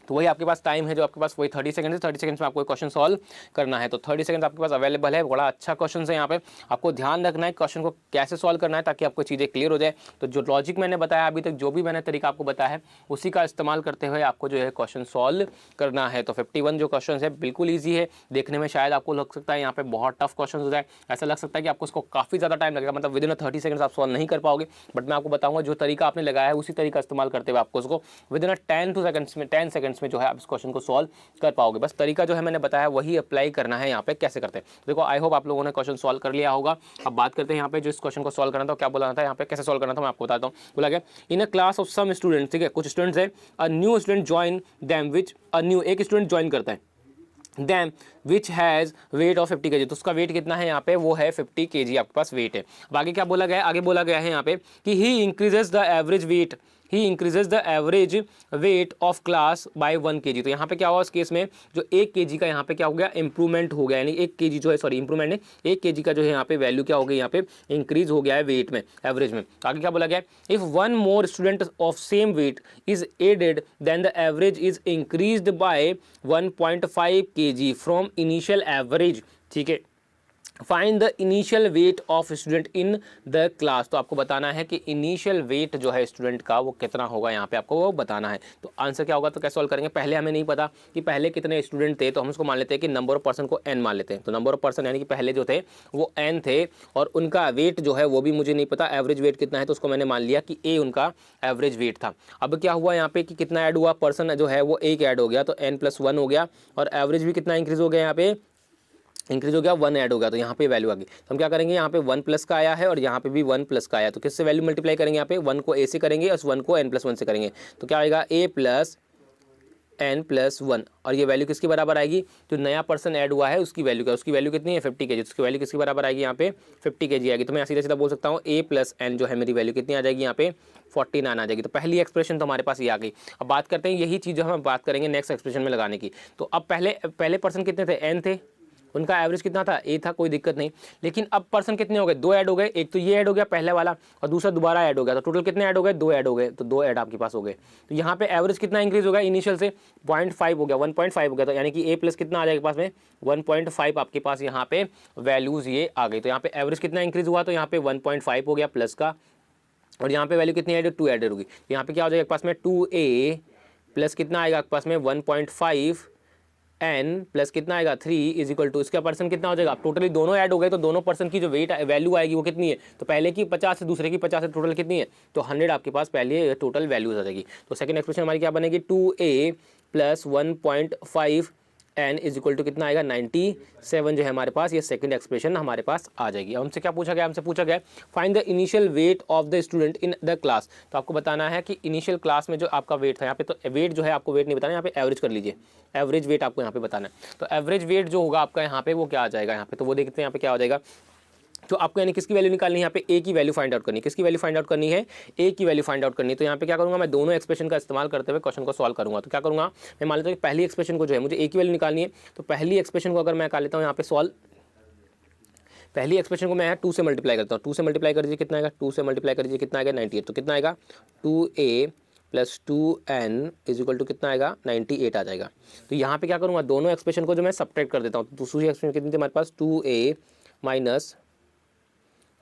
तो वही आपके पास टाइम है जो आपके पास वही 30 सेकंड है, 30 सेकंड्स में आपको क्वेश्चन सॉल्व करना है। तो 30 सेकंड आपके पास अवेलेबल है। बड़ा अच्छा क्वेश्चन है, यहाँ पे आपको ध्यान रखना है क्वेश्चन को कैसे सॉल्व करना है ताकि आपको चीज़ें क्लियर हो जाए। तो जो लॉजिक मैंने बताया अभी तक, जो भी मैंने तरीका आपको बताया है, उसी का इस्तेमाल करते हुए आपको जो है क्वेश्चन सॉल्व करना है। तो 51 जो क्वेश्चन है बिल्कुल ईजी है, देखने में शायद आपको लग सकता है यहाँ पे बहुत टफ क्वेश्चन हो जाए, ऐसा लग सकता है कि आपको उसको काफ़ी ज़्यादा टाइम लगेगा, मतलब विदिन 30 सेकंड्स आप सॉल्व नहीं कर पाओगे। बट मैं आपको बताऊंगा जो तरीका आपने लगाया है उसी तरीका इस्तेमाल करते हुए आपको उसको विदिन 10 सेकंड्स में जो है आप इस क्वेश्चन को सॉल्व कर पाओगे। बस तरीका जो है मैंने बताया वही अप्लाई करना है यहाँ पे कैसे करते हैं। देखो आई होप आप लोगों ने क्वेश्चन सॉल्व कर लिया होगा। अब बात करते हैं यहाँ पे जो इस क्वेश्चन को सॉल्व करना था, क्या बोला था यहाँ पे कैसे सॉल्व करना था, मैं आपको बताता हूँ। बोला गया in a class of some students, ठीक है, कुछ स्टूडेंट्स है, a new student join them which, a new एक स्टूडेंट ज्वाइन करता है, then which has weight of 50 kg, तो उसका वेट कितना है यहाँ पे, वो है 50 kg आपके पास वेट है। अब आगे क्या बोला गया है, आगे बोला गया है यहाँ पे कि he increases the average weight, he increases the average weight of class by 1 kg। तो यहाँ पे क्या हुआ, उस केस में जो 1 kg का यहाँ पे क्या हो गया, इंप्रूवमेंट हो गया, यानी 1 kg जो है, सॉरी इंप्रूवमेंट नहीं, 1 kg का जो है यहाँ पे वैल्यू क्या हो गई, यहाँ पे इंक्रीज हो गया है वेट में, एवरेज में। आगे क्या बोला गया, if one more student of same weight is added then the average is increased by 1.5 kg from initial average, ठीक है। Find the initial weight of student in the class, तो आपको बताना है कि इनिशियल वेट जो है स्टूडेंट का वो कितना होगा, यहाँ पे आपको वो बताना है। तो आंसर क्या होगा, तो कैसे सॉल्व करेंगे, पहले हमें नहीं पता कि पहले कितने स्टूडेंट थे, तो हम उसको मान लेते हैं कि नंबर ऑफ पर्सन को n मान लेते हैं। तो नंबर ऑफ पर्सन यानी कि पहले जो थे वो n थे, और उनका वेट जो है वो भी मुझे नहीं पता एवरेज वेट कितना है, तो उसको मैंने मान लिया कि a उनका एवरेज वेट था। अब क्या हुआ यहाँ पे कि कितना ऐड हुआ, पर्सन जो है वो एक ऐड हो गया, तो n+1 हो गया, और एवरेज भी कितना इंक्रीज हो गया, यहाँ पे इंक्रीज हो गया, 1 ऐड हो गया, तो यहाँ पे वैल्यू आ गई। तो हम क्या करेंगे, यहाँ पे 1 प्लस का आया है और यहाँ पे भी 1 प्लस का आया, तो किससे वैल्यू मल्टीप्लाई करेंगे, यहाँ पे 1 को a से करेंगे और 1 को n+1 से करेंगे, तो क्या आएगा a प्लस n+1, और ये वैल्यू किसके बराबर आएगी, जो नया पर्सन ऐड हुआ है उसकी वैल्यू क्या, उसकी वैल्यू कितनी है 50 kg, उसकी वैल्यू किसके बराबर आएगी, यहाँ पे 50 kg आएगी। तो मैं सीधा सीधा बोल सकता हूँ a प्लस n जो है मेरी वैल्यू कितनी आ जाएगी, यहाँ पे 49 आ जाएगी। तो पहली एक्सप्रेशन तो हमारे पास ये आ गई। अब बात करते हैं यही चीज़ जो हम बात करेंगे नेक्स्ट एक्सप्रेशन में लगाने की। तो अब पहले पर्सन कितने थे, n थे, उनका एवरेज कितना था, ए था, कोई दिक्कत नहीं। लेकिन अब पर्सन कितने हो गए, 2 ऐड हो गए, एक तो ये ऐड हो गया पहले वाला और दूसरा दोबारा ऐड हो गया, तो टोटल कितने ऐड हो गए, 2 ऐड हो गए, तो 2 ऐड आपके पास हो गए। तो यहाँ पे एवरेज कितना इंक्रीज हो गया, इनिशियल से 0.5 हो गया, 1.5 हो गया, तो यानी कि ए प्लस कितना आ जाएगा पास में 1.5 आपके पास यहाँ पे वैल्यूज ये आ गई। तो यहाँ पे एवरेज कितना इंक्रीज हुआ, तो यहाँ पे 1.5 हो गया प्लस का, और यहाँ पे वैल्यू कितनी ऐड, 2 ऐड होगी। तो यहाँ पे क्या हो जाएगा पास में 2a प्लस कितना आएगा आपके पास में 1.5 n प्लस कितना आएगा 3 इज इक्वल टू, इसका पर्सन कितना हो जाएगा, टोटली दोनों ऐड हो गए, तो दोनों पर्सन की जो वेट वैल्यू आएगी वो कितनी है, तो पहले की 50 से दूसरे की 50 से टोटल कितनी है, तो 100 आपके पास पहले टोटल वैल्यूज आ जाएगी। तो सेकंड एक्सप्रेशन हमारी क्या बनेगी, 2a plus 1.5 n is equal to कितना आएगा 97 जो है हमारे पास, ये सेकंड एक्सप्रेशन हमारे पास आ जाएगी। अब हमसे क्या पूछा गया, हमसे पूछा गया find the initial weight of the student in the class. तो आपको बताना है कि इनिशियल क्लास में जो आपका वेट था, यहाँ पे तो वेट जो है आपको वेट नहीं बताना, यहाँ पे एवरेज कर लीजिए, एवरेज वेट आपको यहाँ पे बताना है। तो एवरेज वेट जो होगा आपका यहाँ पे वो क्या आ जाएगा, यहाँ पे तो वो देखते हैं यहाँ पे क्या हो जाएगा। तो आपको यानी किसकी वैल्यू निकालनी है, यहाँ पे ए की वैल्यू फाइंड आउट करनी है, किसकी वैल्यू फाइंड आउट करनी है, ए की वैल्यू फाइंड आउट करनी है। तो यहाँ पे क्या करूँगा, मैं दोनों एक्सप्रेशन का इस्तेमाल करते हुए क्वेश्चन को सॉल्व करूँगा। तो क्या करूँगा, मैं मान लेता हूँ कि पहली एक्सप्रेशन को जो है मुझे ए की वैल्यू निकालनी है, तो पहली एक्सप्रेशन को अगर मैं कर लेता हूँ यहाँ पे सॉल्व, पहली एक्सप्रेशन को मैं 2 से मल्टीप्लाई करता हूँ, 2 से मल्टीप्लाई कर दीजिए कितना आएगा, 2 से मल्टीप्लाई कर दीजिए कितना आएगा 98, तो कितना आएगा 2a plus 2n is equal to कितना आएगा 98 आ जाएगा। तो यहाँ पे क्या करूँगा, दोनों एक्सप्रेशन को जो मैं सब्ट्रैक्ट कर देता हूँ, तो दूसरी एक्सप्रेशन कितनी थी हमारे पास 2a minus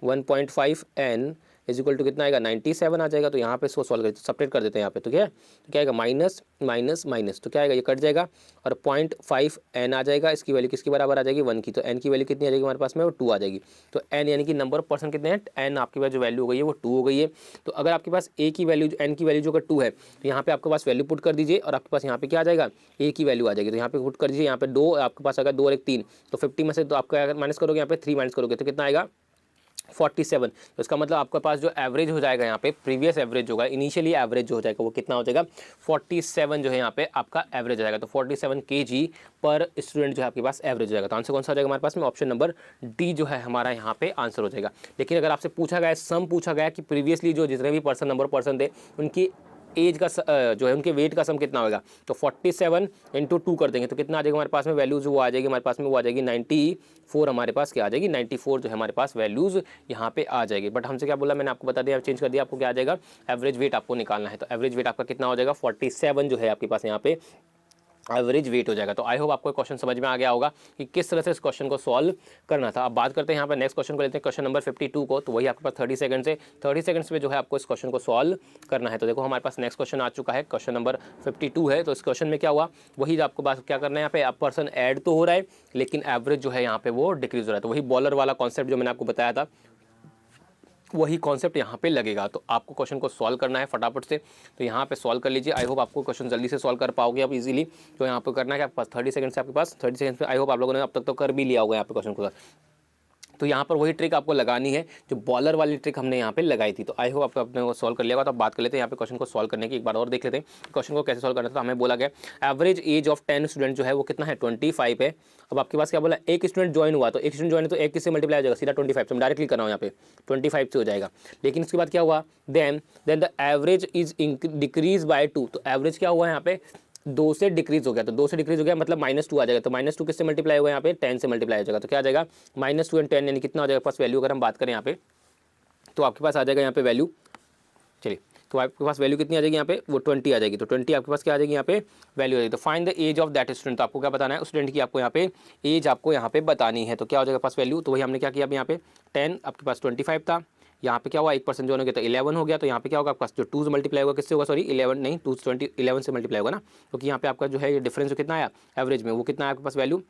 1.5n is equal to कितना आएगा 97 आ जाएगा। तो यहाँ पे इसको सॉल्व कर सब्ट्रैक्ट कर देते हैं यहाँ पे, तो क्या है, तो क्या आएगा माइनस माइनस माइनस, तो क्या आएगा ये कट जाएगा और 0.5n आ जाएगा, इसकी वैल्यू किसके बराबर आ जाएगी 1 की, तो n की वैल्यू कितनी आ जाएगी हमारे पास में, वो 2 आ जाएगी। तो n यानी कि नंबर ऑफ पर्सन कितने हैं, n आपके पास जो वैल्यू हो गई है वो 2 हो गई है। तो अगर आपके पास a की वैल्यू n की वैल्यू जो अगर 2 है, तो यहाँ पे आपके पास वैल्यू पुट कर दीजिए और आपके पास यहाँ पे क्या आ जाएगा a की वैल्यू आ जाएगी। तो यहाँ पे पुट कर दीजिए, यहाँ पे 2 आपके पास अगर 2 और 1 3, तो 50 में से तो आपका अगर माइनस करोगे यहाँ पे 3 माइनस करोगे तो कितना आएगा 47। तो इसका मतलब आपके पास जो एवरेज हो जाएगा यहाँ पे, प्रीवियस एवरेज होगा, इनिशियली एवरेज जो हो जाएगा वो कितना हो जाएगा 47 जो है यहाँ पे आपका एवरेज हो जाएगा। तो 47 kg पर स्टूडेंट जो है आपके पास एवरेज हो जाएगा। तो आंसर कौन सा हो जाएगा हमारे पास में, ऑप्शन नंबर डी जो है हमारा यहाँ पे आंसर हो जाएगा। लेकिन अगर आपसे पूछा गया, सम पूछा गया कि प्रीवियसली जो जितने भी पर्सन नंबर पर्सन थे उनकी एज का जो है उनके वेट का सम कितना होगा, तो 47 इंटू 2 कर देंगे तो कितना आ जाएगा हमारे पास में वैल्यूज, वो आ जाएगी हमारे पास में, वो आ जाएगी 94 हमारे पास क्या आ जाएगी 94 जो है हमारे पास वैल्यूज यहाँ पे आ जाएगी। बट हमसे क्या बोला, मैंने आपको बता दिया, चेंज कर दिया, आपको क्या आ जाएगा एवरेज वेट आपको निकालना है। तो एवरेज वेट आपका कितना हो जाएगा 47 जो है आपके पास यहाँ पे एवरेज वेट हो जाएगा। तो आई होप आपको क्वेश्चन समझ में आ गया होगा कि किस तरह से इस क्वेश्चन को सॉल्व करना था। अब बात करते हैं यहाँ पर नेक्स्ट क्वेश्चन को लेते हैं, क्वेश्चन नंबर 52 को। तो वही आपके पास 30 सेकंड से 30 सेकंड्स में जो है आपको इस क्वेश्चन को सॉल्व करना है। तो देखो हमारे पास नेक्स्ट क्वेश्चन आ चुका है, क्वेश्चन नंबर 52 है। तो इस क्वेश्चन में क्या हुआ, वही आपको बात क्या करना है, यहाँ पे अब पर्सन ऐड तो हो रहा है लेकिन एवरेज जो है यहाँ पे वो डिक्रीज हो रहा है। तो वही बॉलर वाला कॉन्सेप्ट जो मैंने आपको बताया था वही कॉन्सेप्ट यहाँ पे लगेगा। तो आपको क्वेश्चन को सॉल्व करना है फटाफट से, तो यहाँ पे सॉल्व कर लीजिए। आई होप आपको क्वेश्चन जल्दी से सॉल्व कर पाओगे आप इजीली। तो यहाँ पे करना है कि आपके पास 30 सेकंड से आपके पास 30 सेकंड पे आई होप आप लोगों ने अब तक तो कर भी लिया होगा यहाँ पे क्वेश्चन को। तो यहाँ पर वही ट्रिक आपको लगानी है जो बॉलर वाली ट्रिक हमने यहाँ पे लगाई थी। तो आई होप आपको अपने को सॉल्व कर लिया होगा। तो अब बात कर लेते हैं यहाँ पे क्वेश्चन को सॉल्व करने की, एक बार और देख लेते हैं क्वेश्चन को कैसे सॉल्व करना था। तो हमें बोला गया एवरेज एज ऑफ 10 स्टूडेंट जो है वो कितना है 25 है। अब आपके पास क्या बोला, एक स्टूडेंट ज्वाइन हुआ, तो एक स्टूडेंट ज्वाइन है तो एक किससे मल्टीप्लाई हो जाएगा, सीधा 25 से डायरेक्टली करना हो यहाँ पे 25 से हो जाएगा। लेकिन इसके बाद क्या हुआ, then the average is decrease by 2। तो एवरेज क्या हुआ यहाँ पे 2 से डिक्रीज हो गया, तो 2 से डिक्रीज हो गया मतलब -2 आ जाएगा। तो -2 किससे मल्टीप्लाई होगा यहाँ पे 10 से मल्टीप्लाई हो जाएगा। तो क्या आ जाएगा -2 एंड 10 यानी कितना हो जाएगा पास वैल्यू, अगर हम बात करें यहाँ पे तो आपके पास आ जाएगा यहाँ पे वैल्यू, चलिए तो आपके पास वैल्यू कितनी आ जाएगी यहाँ पे वो 20 आ जाएगी। तो 20 आपके पास क्या आ जाएगी यहाँ पे वैल्यू आ जाएगी। तो find the age of that student, तो आपको क्या बताना है, स्टूडेंट की आपको यहाँ पे एज आपको यहाँ पे बतानी है। तो क्या हो जाएगा पास वैल्यू, तो वही हमने क्या किया अब यहाँ पे 10 आपके पास 25 था, यहाँ पे क्या हुआ 1% जो हो गया तो 11 हो गया। तो यहाँ पे क्या होगा आपके पास जो 2 से मल्टीप्लाई होगा किससे होगा, सॉरी 11 नहीं 2 से 11 से मल्टीप्लाई होगा ना, क्योंकि यहाँ पे आपका जो है ये डिफरेंस जो कितना आया एवरेज में वो कितना है आपके पास वैल्यू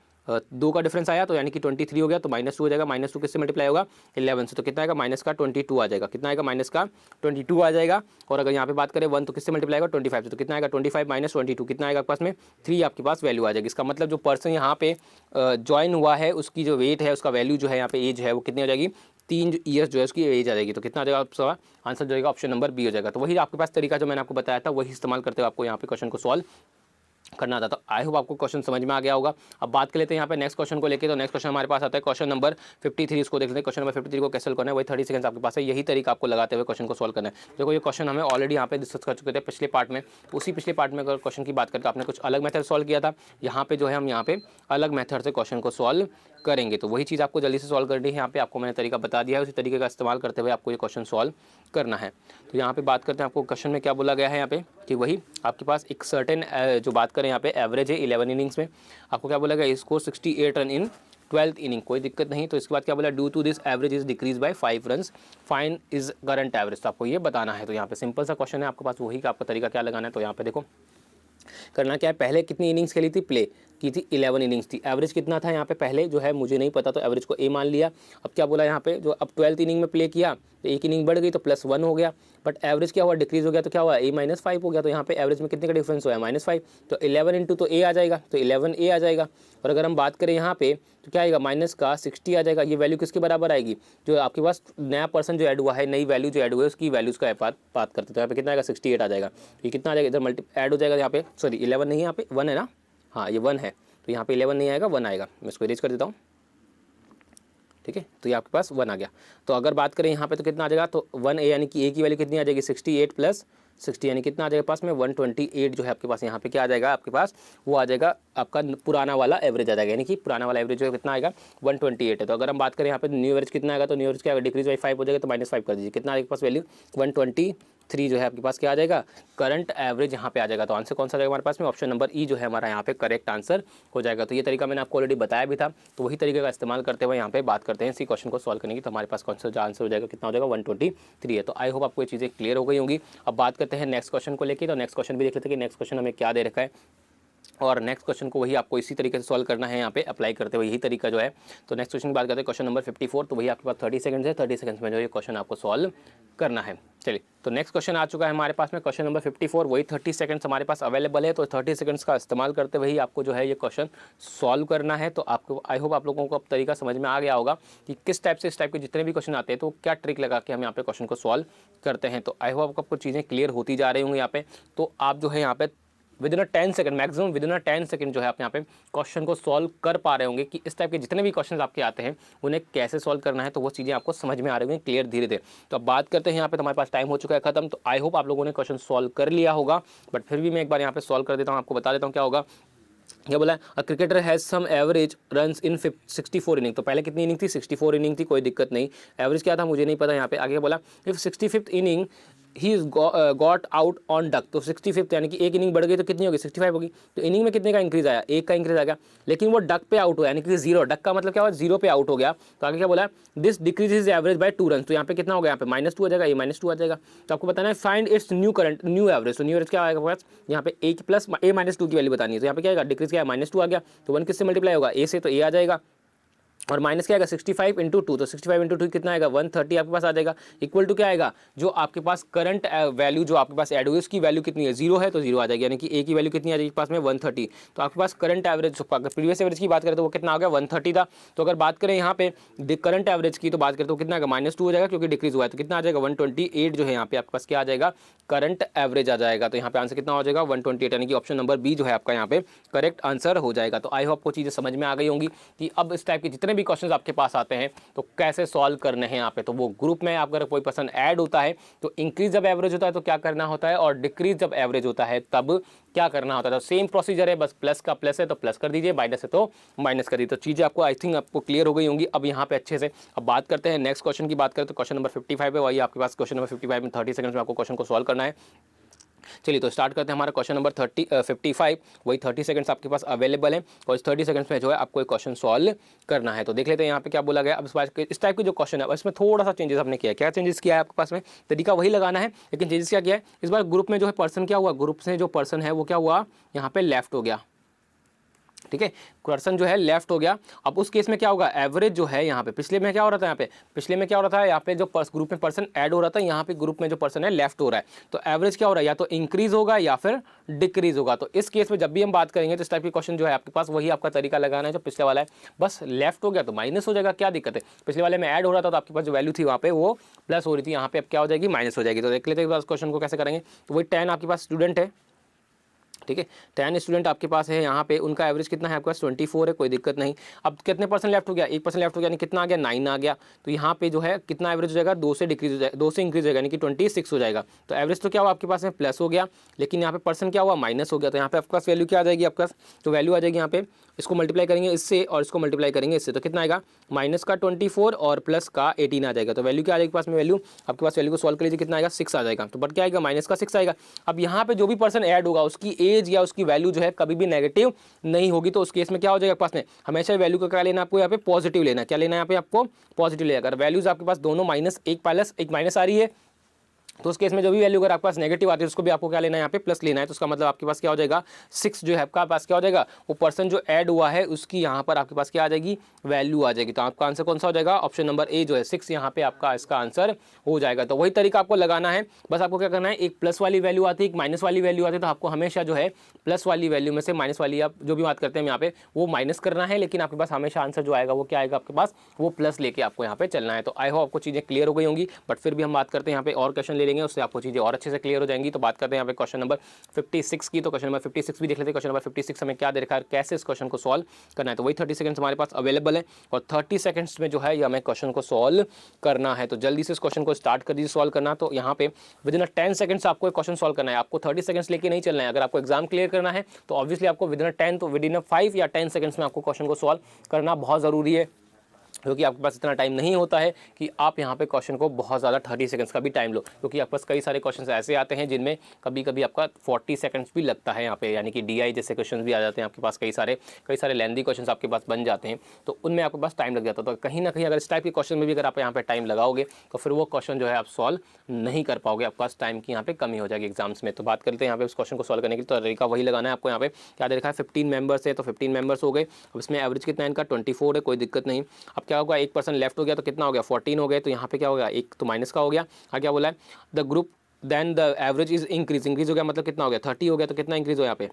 2 का डिफरेंस आया, तो यानी कि 23 हो गया। तो -2 हो जाएगा, -2 किससे मल्टीप्लाई होगा 11 से, तो कितना आएगा माइनस का 22 आ जाएगा, कितना आएगा माइनस का 22 आ जाएगा। और अगर यहाँ पे बात करें 1 तो किससे मल्टीप्लाई होगा 25 से, तो कितना आएगा 25 माइनस 22 कितना आएगा आपके पास में 3 आपके पास वैल्यू आ जाएगी। इसका मतलब जो पर्सन यहाँ पे ज्वाइन हुआ है उसकी जो वेट है उसका वैल्यू जो है यहाँ पे एज है वो कितनी हो जाएगी 3 ईयर्स जो है उसकी एज आ जाएगी। तो कितना आ जाएगा आपका आंसर जो है ऑप्शन नंबर बी हो जाएगा। तो वही आपके पास तरीका जो मैंने आपको बताया था वही इस्तेमाल करते हुए आपको यहाँ पे क्वेश्चन को सॉल्व करना था। तो आई होप आपको क्वेश्चन समझ में आ गया होगा। अब बात कर लेते हैं यहाँ पे नेक्स्ट क्वेश्चन को लेके। तो नेक्स्ट क्वेश्चन हमारे पास आता है क्वेश्चन नंबर 53, इसको देख लेते हैं। क्वेश्चन नंबर 53 को कैसे करना है, वही 30 सेकंड्स आपके पास है, यही तरीका आपको लगाते हुए क्वेश्चन को सॉल्व करना है। देखो ये क्वेश्चन हमें ऑलरेडी यहाँ पे डिस्कस कर चुके थे पिछले पार्ट में। तो उसी पिछले पार्ट में अगर क्वेश्चन की बात करें तो आपने कुछ अलग मेथड सॉल्व किया था, यहाँ पे जो है हम यहाँ पे अलग मेथड से क्वेश्चन को सॉल्व करेंगे। तो वही चीज़ आपको जल्दी से सॉल्व करनी है। यहाँ पे आपको मैंने तरीका बता दिया है, उसी तरीके का इस्तेमाल करते हुए आपको ये क्वेश्चन सॉल्व करना है। तो यहाँ पे बात करते हैं आपको क्वेश्चन में क्या बोला गया है यहाँ पे कि वही आपके पास एक सर्टेन जो बात करें यहाँ पे एवरेज है 11 इनिंग्स में, आपको क्या बोला गया score 68 run in 12th inning, कोई दिक्कत नहीं। तो इसके बाद क्या बोला due to this average is decrease by 5 runs, find is current average, तो आपको ये बताना है। तो यहाँ पे सिंपल सा क्वेश्चन है आपके पास, वही का आपका तरीका क्या लगाना है। तो यहाँ पे देखो करना क्या है, पहले कितनी इनिंग्स खेली थी, प्ले की थी 11 इनिंग्स थी, एवरेज कितना था यहाँ पे पहले जो है मुझे नहीं पता, तो एवरेज को ए मान लिया। अब क्या बोला यहाँ पे जो अब 12th इनिंग में प्ले किया तो एक इनिंग बढ़ गई तो +1 हो गया, बट एवरेज क्या हुआ डिक्रीज हो गया, तो क्या हुआ A-5 हो गया। तो यहाँ पे एवरेज में कितने का डिफरेंस हुआ है -5, तो 11 इंटू तो ए आ जाएगा, तो 11 ए आ जाएगा। और अगर हम बात करें यहाँ पे तो क्या आएगा माइनस का 60 आ जाएगा। ये वैल्यू किसके बराबर आएगी, जो आपके पास नया पर्सन जो ऐड हुआ है, नई वैल्यू जो ऐड हुआ है उसकी वैल्यूज़ का बात करते, तो यहाँ पे कितना आएगा 68 आ जाएगा। ये कितना आ जाएगा इधर मल्टी ऐड हो जाएगा, यहाँ पे सॉरी 11 नहीं, यहाँ पे 1 है ना, हाँ ये 1 है, तो यहाँ पे 11 नहीं आएगा 1 आएगा। मैं इसको इरेज कर देता हूँ, ठीक है। तो ये आपके पास 1 आ गया। तो अगर बात करें यहाँ पे तो कितना आ जाएगा, तो 1 ए यानी कि ए की वैल्यू कितनी आ जाएगी 68 + 60 यानी कितना आ जाएगा पास में 128 जो है आपके पास यहाँ पे क्या आ जाएगा आपके पास, वो आ जाएगा आपका पुराना वाला एवरेज आ जाएगा, यानी कि पुराना वाला एवरेज जो है कितना आएगा 128 है। तो अगर हम बात करें यहाँ पे न्यू एवरेज कितना आएगा, तो न्यू एवरेज क्या आएगा डिक्रीज बाई 5 हो जाएगा, तो -5 कर दीजिए, कितना आपके पास वैल्यू 123 जो है आपके पास क्या आ जाएगा करंट एवरेज यहाँ पे आ जाएगा। तो आंसर कौन सा आ जाएगा हमारे पास में, ऑप्शन नंबर ई जो है हमारा यहाँ पे करेक्ट आंसर हो जाएगा। तो ये तरीका मैंने आपको ऑलरेडी बताया भी था, तो वही तरीके का इस्तेमाल करते हुए यहाँ पे बात करते हैं इसी क्वेश्चन को सॉल्व करने की। तो हमारे पास कौन सा आंसर हो जाएगा, कितना हो जाएगा 123 है। तो आई होप आपको ये चीज़ें क्लियर हो गई होंगी। अब बात करते हैं नेक्स्ट क्वेश्चन को लेकर। तो नेक्स्ट क्वेश्चन भी देख लेते हैं कि नेक्स्ट क्वेश्चन हमें क्या दे रखा है, और नेक्स्ट क्वेश्चन को वही आपको इसी तरीके से सॉल्व करना है, यहाँ पे अप्लाई करते हुए यही तरीका जो है। तो नेक्स्ट क्वेश्चन की बात करते हैं क्वेश्चन नंबर 54, तो वही आपके पास 30 सेकंड्स है, 30 सेकंड्स में जो ये क्वेश्चन आपको सॉल्व करना है। चलिए तो नेक्स्ट क्वेश्चन आ चुका है हमारे पास में क्वेश्चन नंबर 54, वही 30 सेकंड्स हमारे पास अवेलेबल है। तो 30 सेकंड्स का इस्तेमाल करते हुए ही आपको जो है ये क्वेश्चन सॉल्व करना है। तो आपको आई होप आप लोगों को अब तरीका समझ में आ गया होगा कि किस टाइप से इस टाइप के जितने भी क्वेश्चन आते हैं तो क्या ट्रिक लगा के हम यहाँ पे क्वेश्चन को सॉल्व करते हैं। तो आई होप आपको चीज़ें क्लियर होती जा रही होंगी यहाँ पे। तो आप जो है यहाँ पे विदिन अ 10 सेकंड, मैक्सिमम विदिन अ 10 सेकंड जो है आप यहाँ पे क्वेश्चन को सॉल्व कर पा रहे होंगे कि इस टाइप के जितने भी क्वेश्चन आपके आते हैं उन्हें कैसे सॉल्व करना है। तो वो चीज़ें आपको समझ में आ रही होंगी क्लियर धीरे धीरे। तो अब बात करते हैं यहाँ पे, तो हमारे पास टाइम हो चुका है खत्म। तो आई होप आप लोगों ने क्वेश्चन सॉल्व कर लिया होगा, बट फिर भी मैं एक बार यहाँ पे सॉल्व कर देता हूँ, आपको बता देता हूँ क्या होगा। क्या बोला है, a cricketer has some average runs in 64 inning. तो पहले कितनी इनिंग थी 64 इनिंग थी, कोई दिक्कत नहीं। एवरेज क्या था मुझे नहीं पता। यहाँ पे आगे बोला if 65th inning he is got out on duck. तो 65th यानी कि एक इनिंग बढ़ गई तो कितनी होगी 65 होगी। तो इनिंग में कितने का इंक्रीज आया, एक का इंक्रीज आ गया, लेकिन वो डक पे आउट हुआ यानी कि 0। डक का मतलब क्या हुआ 0 पे आउट हो गया। तो आगे क्या बोला this decrease is average by 2 run. तो यहाँ पे कितना हो गया, यहाँ पे -2 आ जाएगा, ये -2 आ जाएगा। तो आपको बताना है find its new current new average. तो न्यू एवरेज क्या आएगा पास, यहाँ पे a प्लस a -2 की वैल्यू बतानी है। तो यहाँ पे क्या आएगा डिक्रीज क्या है -2 आ गया, तो 1 किससे मल्टीप्लाई होगा a से, तो a आ जाएगा। और माइनस क्या आएगा 65 इंटू 2, तो 65 इंटू 2 कितना आएगा 130 आपके पास आ जाएगा। इक्वल टू क्या आएगा, जो आपके पास करंट वैल्यू जो आपके पास ऐड हुई उसकी वैल्यू कितनी है, 0 है तो 0 आ जाएगी, यानी कि ए की वैल्यू कितनी आ जाएगी पास में 130। तो आपके पास करंट एवरेज, प्रीवियस एवरेज की बात करें तो वो कितना आ गया 130 था। तो अगर बात करें यहाँ पे करंट एवरेज की तो बात करें तो कितना आएगा -2 हो जाएगा, क्योंकि डिक्रीज हुआ है, तो कितना आ जाएगा 128 जो है यहाँ पे आपके पास क्या आ जाएगा करंट एवरेज आ जाएगा। तो यहाँ पे आंसर कितना हो जाएगा 128, यानी कि ऑप्शन नंबर बी जो है आपका यहाँ पे करेक्ट आंसर हो जाएगा। तो आई होप आपको चीज़ें समझ में आ गई होंगी कि अब इस टाइप के जितने भी क्वेश्चंस आपके पास आते हैं तो कैसे सॉल्व करने हैं यहाँ पे। तो वो ग्रुप में अगर कोई पर्सन ऐड होता है तो इंक्रीज जब एवरेज होता है तो क्या करना होता है, और डिक्रीज जब एवरेज होता है तब क्या करना होता है। तो सेम प्रोसीजर है, बस प्लस का प्लस है तो प्लस कर दीजिए, माइनस है तो माइनस कर दीजिए। तो चीज़ें आपको आई थिंक आपको क्लियर हो गई होंगी अब यहाँ पे अच्छे से। अब बात करते हैं नेक्स्ट क्वेश्चन की, बात करें तो क्वेश्चन नंबर 55 है, वही आपके पास क्वेश्चन नंबर 55 में 30 सेकंड्स में आपको क्वेश्चन को सॉल्व करना है। चलिए तो स्टार्ट करते हैं हमारा क्वेश्चन नंबर 55, वही 30 सेकंड्स आपके पास अवेलेबल है और इस 30 सेकंड्स में जो है आपको एक क्वेश्चन सॉल्व करना है। तो देख लेते हैं यहाँ पे क्या बोला गया। अब इस टाइप के जो क्वेश्चन है इसमें थोड़ा सा चेंजेस आपने किया है। क्या चेंजेस किया है आपके पास में, तरीका वही लगाना है, लेकिन चेंजेस क्या किया है इस बार ग्रुप में जो है पर्सन क्या हुआ, ग्रुप से जो पर्सन है वो क्या हुआ यहाँ पे लेफ्ट हो गया, ठीक है, पर्सन जो है लेफ्ट हो गया। अब उस केस में क्या होगा, एवरेज जो है यहाँ पे, पिछले में क्या हो रहा था, यहाँ पे पिछले में क्या हो रहा था, यहाँ पे जो ग्रुप में पर्सन ऐड हो रहा था, यहाँ पे ग्रुप में जो पर्सन है लेफ्ट हो रहा है, तो एवरेज क्या हो रहा है, या तो इंक्रीज होगा या फिर डिक्रीज होगा। तो इस केस में जब भी हम बात करेंगे तो इस टाइप के क्वेश्चन जो है आपके पास वही आपका तरीका लगाना है जो पिछले वाला है, बस लेफ्ट हो गया तो माइनस हो जाएगा, क्या दिक्कत है। पिछले वाले में ऐड हो रहा था तो आपके पास जो वैल्यू थी वहाँ पे वो प्लस हो रही थी, यहाँ पे अब क्या हो जाएगी माइनस हो जाएगी। तो देख लेते हैं क्वेश्चन को कैसे करेंगे। तो वही 10 आपके पास स्टूडेंट है, ठीक है, 10 स्टूडेंट आपके पास है, यहाँ पे उनका एवरेज कितना है आपके पास 24 है, कोई दिक्कत नहीं। अब कितने परसेंट लेफ्ट हो गया, 1% लेफ्ट हो गया, यानी कितना आ गया 9 आ गया। तो यहाँ पे जो है कितना एवरेज हो जाएगा 2 से डिक्रीज हो जाएगा, 2 से इंक्रीज हो जाएगा, यानी कि 26 हो जाएगा। तो एवरेज तो क्या हुआ आपके पास में प्लस हो गया, लेकिन यहाँ पे पर्सन क्या हुआ माइनस हो गया। तो यहाँ पे आपके पास वैल्यू क्या आ जाएगी, आपके पास जो वैल्यू आ जाएगी यहाँ पे, इसको मल्टीप्लाई करेंगे इससे और इसको मल्टीप्लाई करेंगे इससे, तो कितना आएगा माइनस का 24 और प्लस का 18 आ जाएगा। तो वैल्यू क्या आ जाएगी पास में, वैल्यू आपके पास वैल्यू को सॉल्व कर लीजिए, कितना आएगा 6 आ जाएगा। तो बट क्या आएगा माइनस का 6 आएगा। अब यहाँ पे जो भी पर्सन ऐड होगा उसकी एज या उसकी वैल्यू जो है कभी भी नेगेटिव नहीं होगी, तो उस केस में क्या हो जाएगा पास में, हमेशा वैल्यू को क्या लेना आपको यहाँ पे पॉजिटिव लेना, क्या लेना है यहाँ पे आपको पॉजिटिव लेना। अगर वैल्यूज आपके पास दोनों माइनस एक प्लस एक माइनस आ रही है तो उस केस में जो भी वैल्यू अगर आपके पास नेगेटिव आती है उसको भी आपको क्या लेना है यहाँ पे प्लस लेना है। तो उसका मतलब आपके पास क्या हो जाएगा 6 जो है आपका पास क्या हो जाएगा, वो पर्सन जो ऐड हुआ है उसकी यहाँ पर आपके पास क्या आ जाएगी वैल्यू आ जाएगी। तो आपका आंसर कौन सा हो जाएगा, ऑप्शन नंबर ए जो है 6 यहाँ पे आपका इसका आंसर हो जाएगा। तो वही तरीका आपको लगाना है, बस आपको क्या करना है, एक प्लस वाली वैल्यू आती है एक माइनस वाली वैल्यू आती है, तो आपको हमेशा जो है प्लस वाली वैल्यू में से माइनस वाली आप जो भी बात करते हैं यहाँ पे वो माइनस करना है, लेकिन आपके पास हमेशा आंसर जो आएगा वो क्या आएगा आपके पास वो प्लस लेके आपको यहाँ पे चलना है। तो आई होप आपको चीज़ें क्लियर हो गई होंगी, बट फिर भी हम बात करते हैं यहाँ पे और क्वेश्चन ले लेंगे, उससे आपको चीज़ें और अच्छे से क्लियर हो जाएंगी। तो बात करते हैं यहाँ पे क्वेश्चन नंबर 56 की। तो क्वेश्चन नंबर 56 भी देख लेते हैं। क्वेश्चन नंबर 56 हमें क्या दे रखा है, कैसे इस क्वेश्चन को सॉल्व करना है। तो वही 30 सेकंड्स हमारे पास अवेलेबल है और 30 सेकंड्स में जो है ये हमें क्वेश्चन को सॉल्व करना है। तो जल्दी से इस क्वेश्चन को स्टार्ट कर दीजिए सॉल्व करना। तो यहाँ पे विद इन 10 सेकंड्स आपको एक क्वेश्चन सॉल्व करना है, आपको 30 सेकंड्स लेके नहीं चलना है। अगर आपको एग्जाम क्लियर करना है तो ऑब्वियसली आपको विद इन 10 तो विद इन 5 या 10 सेकंड्स में आपको क्वेश्चन को सॉल्व करना बहुत ज़रूरी है, क्योंकि आपके पास इतना टाइम नहीं होता है कि आप यहाँ पे क्वेश्चन को बहुत ज़्यादा 30 सेकंड्स का भी टाइम लो, क्योंकि आपके पास कई सारे क्वेश्चन ऐसे आते हैं जिनमें कभी कभी आपका 40 सेकंड्स भी लगता है यहाँ पे, यानी कि DI जैसे क्वेश्चन भी आ जाते हैं आपके पास, कई सारे लेंदी क्वेश्चन आपके पास बन जाते हैं, तो उनमें आपके पास टाइम लग जाता है। तो कहीं ना कहीं अगर इस टाइप के क्वेश्चन में भी अगर आप यहाँ पे टाइम लगाओगे तो फिर वो क्वेश्चन जो है आप सॉल्व नहीं कर पाओगे, आपके पास टाइम की यहाँ पे कमी हो जाएगी एग्जाम्स में। तो बात करते हैं यहाँ पे उस क्वेश्चन को सॉल्व करने की, तो तरीका वही लगाना है आपको। यहाँ पे क्या दे रखा है 15 मेंबर्स है, तो 15 मेंबर्स हो गए। अब इसमें एवरेज कितना है इनका 24 है, कोई दिक्कत नहीं। अब क्या होगा, एक पर्सन लेफ्ट हो गया तो कितना हो गया 14 हो गए, तो यहाँ पे क्या हो गया एक तो माइनस का हो गया। हाँ क्या बोला है, the group then the average is increase हो गया, मतलब कितना हो गया 30 हो गया, तो कितना इंक्रीज हो यहाँ पे,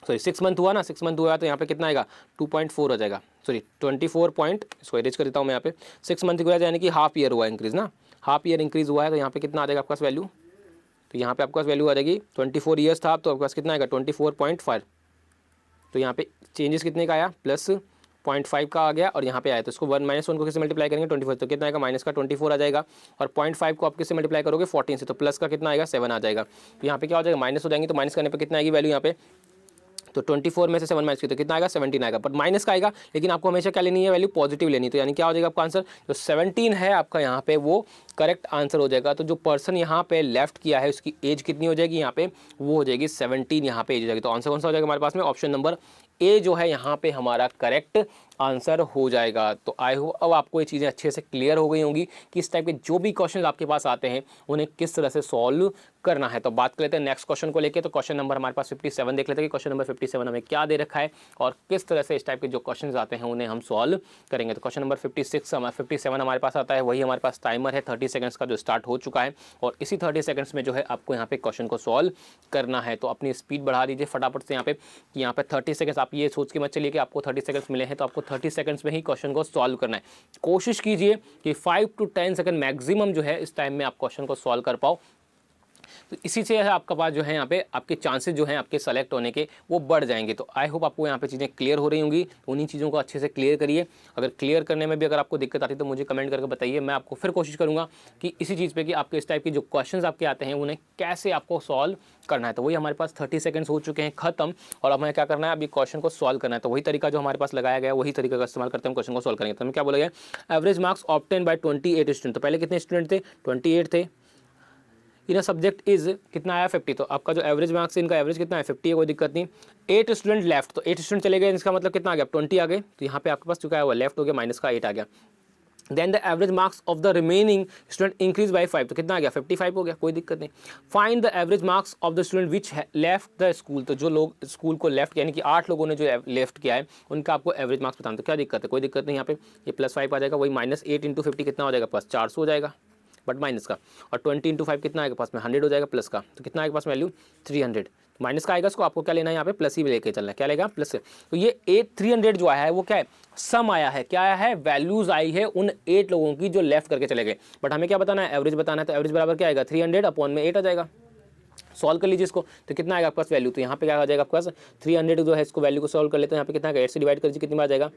सॉरी 6 मंथ हुआ ना, 6 मंथ हुआ तो यहाँ पे कितना आएगा 2.4 हो जाएगा, सॉरी 24 पॉइंट, इसको एरेज कर देता हूँ मैं यहाँ पे, 6 मंथ हुआ यानी कि हाफ ईयर हुआ इंक्रीज ना, हाफ ईयर इंक्रीज हुआ है, तो यहाँ पे कितना आ जाएगा आपके पास वैल्यू, तो यहाँ पे आपके पास वैल्यू आ जाएगी 24 ईयर्स था तो आपके पास कितना आएगा 24.5, तो यहाँ पे चेंजेस कितने का आया प्लस 0.5 का आ गया, और यहाँ पे आया तो इसको 1 को किससे मल्टीप्लाई करेंगे 24, तो कितना आएगा माइनस का 24 आ जाएगा, और 0.5 को आप किससे मल्टीप्लाई करोगे 14 से, तो प्लस का कितना आएगा 7 आ जाएगा। तो यहाँ पे क्या हो जाएगा माइनस हो जाएंगे, तो माइनस करने पे कितना आएगी वैल्यू यहाँ पे, तो 24 में से 7 माइनस की तो कितना आएगा 17 आएगा, बट माइनस का आएगा, लेकिन आपको हमेशा क्या लेनी है वैल्यू पॉजिटिव लेनी, तो यानी क्या हो जाएगा आपका आंसर जो 17 है आपका यहाँ पे वो करेक्ट आंसर हो जाएगा। तो जो पर्सन यहाँ पे लेफ्ट किया है उसकी एज कितनी हो जाएगी यहाँ पे, वो हो जाएगी 17 यहाँ पे एज हो जाएगी। तो आंसर कौन सा हो जाएगा हमारे पास में, ऑप्शन नंबर ए जो है यहाँ पे हमारा करेक्ट आंसर हो जाएगा। तो आई होप अब आपको ये चीज़ें अच्छे से क्लियर हो गई होंगी कि इस टाइप के जो भी क्वेश्चन आपके पास आते हैं उन्हें किस तरह से सॉल्व करना है। तो बात कर लेते हैं नेक्स्ट क्वेश्चन को लेके। तो क्वेश्चन नंबर हमारे पास 57 देख लेते हैं कि क्वेश्चन नंबर 57 हमें क्या दे रखा है और किस तरह से इस टाइप के जो क्वेश्चन आते हैं उन्हें हम सॉल्व करेंगे। तो क्वेश्चन नंबर 57 हमारे पास आता है, वही हमारे पास टाइमर है 30 सेकंड्स का जो स्टार्ट हो चुका है और इसी 30 सेकंड्स में जो है आपको यहाँ पे क्वेश्चन को सॉल्व करना है। तो अपनी स्पीड बढ़ा दीजिए फटाफट से यहाँ पे 30 सेकंड्स। आप ये सोच के मत चलिए कि आपको 30 सेकंड्स मिले हैं तो आपको 30 सेकंड्स में ही क्वेश्चन को सॉल्व करना है। कोशिश कीजिए कि 5 to 10 सेकंड मैक्सिमम जो है इस टाइम में आप क्वेश्चन को सॉल्व कर पाओ। तो इसी से आपका पास जो है यहाँ पे आपके चांसेस जो हैं आपके सेलेक्ट होने के वो बढ़ जाएंगे। तो आई होप आपको यहाँ पे चीज़ें क्लियर हो रही होंगी। तो उन्हीं चीज़ों को अच्छे से क्लियर करिए। अगर क्लियर करने में भी अगर आपको दिक्कत आती है तो मुझे कमेंट करके बताइए, मैं आपको फिर कोशिश करूँगा कि इसी चीज़ पे कि आपके इस टाइप की जो क्वेश्चंस आपके आते हैं उन्हें कैसे आपको सॉल्व करना है। तो वही हमारे पास 30 सेकंड्स हो चुके हैं खत्म और अब हमें क्या करना है, अभी क्वेश्चन को सॉल्व करना है। तो वही तरीका जो हमारे पास लगाया गया वही तरीका का इस्तेमाल करते हैं, क्वेश्चन को सॉल्व करेंगे। तो हमें क्या बोला गया, average marks obtain bye 28 student. तो पहले कितने स्टूडेंट थे, 28 थे। इन सब्जेक्ट इज कितना आया 50। तो आपका जो एवरेज मार्क्स है इनका एवरेज कितना है 50 है, कोई दिक्कत नहीं। 8 स्टूडेंट लेफ्ट, तो 8 स्टूडेंट चले गए, इसका मतलब कितना आ गया 20 आ गए। तो यहाँ पे आपके पास चुका है वो लेफ्ट हो गया, माइनस का 8 आ गया। Then the average marks of the remaining student increase by 5, तो कितना आ गया 55 हो गया, कोई दिक्कत नहीं। Find the average marks of the student which left the school. तो जो लोग स्कूल को लेफ्ट यानी कि 8 लोगों ने जो लेफ्ट किया है उनका आपको एवरेज मार्क्स बताना। तो क्या दिक्कत है, कोई दिक्कत नहीं। यहाँ पे ये +5 आ जाएगा, वही -8 × 50 कितना हो जाएगा, प्लस 400 हो जाएगा बट माइनस का। और 20 × 5 कितना आएगा पास में 100 हो जाएगा प्लस का। तो कितना आएगा पास वैल्यू 300, माइनस का आएगा, इसको आपको क्या लेना है यहाँ पे प्लस ही लेके चलना है। क्या लेगा प्लस से। तो ये 300 जो आया है वो क्या है, सम आया है। क्या आया है, वैल्यूज आई है उन 8 लोगों की जो लेफ्ट करके चले गए। बट हमें क्या बताना है, एवरेज बताना है। तो एवरेज बराबर क्या आएगा 300 अपॉन में 8 आ जाएगा। सॉल्व कर लीजिए इसको, तो कितना आएगा आपके पास वैल्यू। तो यहाँ पे क्या आ जाएगा आपके पास 300 जो है, इसको वैल्यू को सॉल्व कर लेते हैं। यहाँ पे कितना आएगा 8 से डिवाइड कर लीजिए, कितनी बार आ जाएगा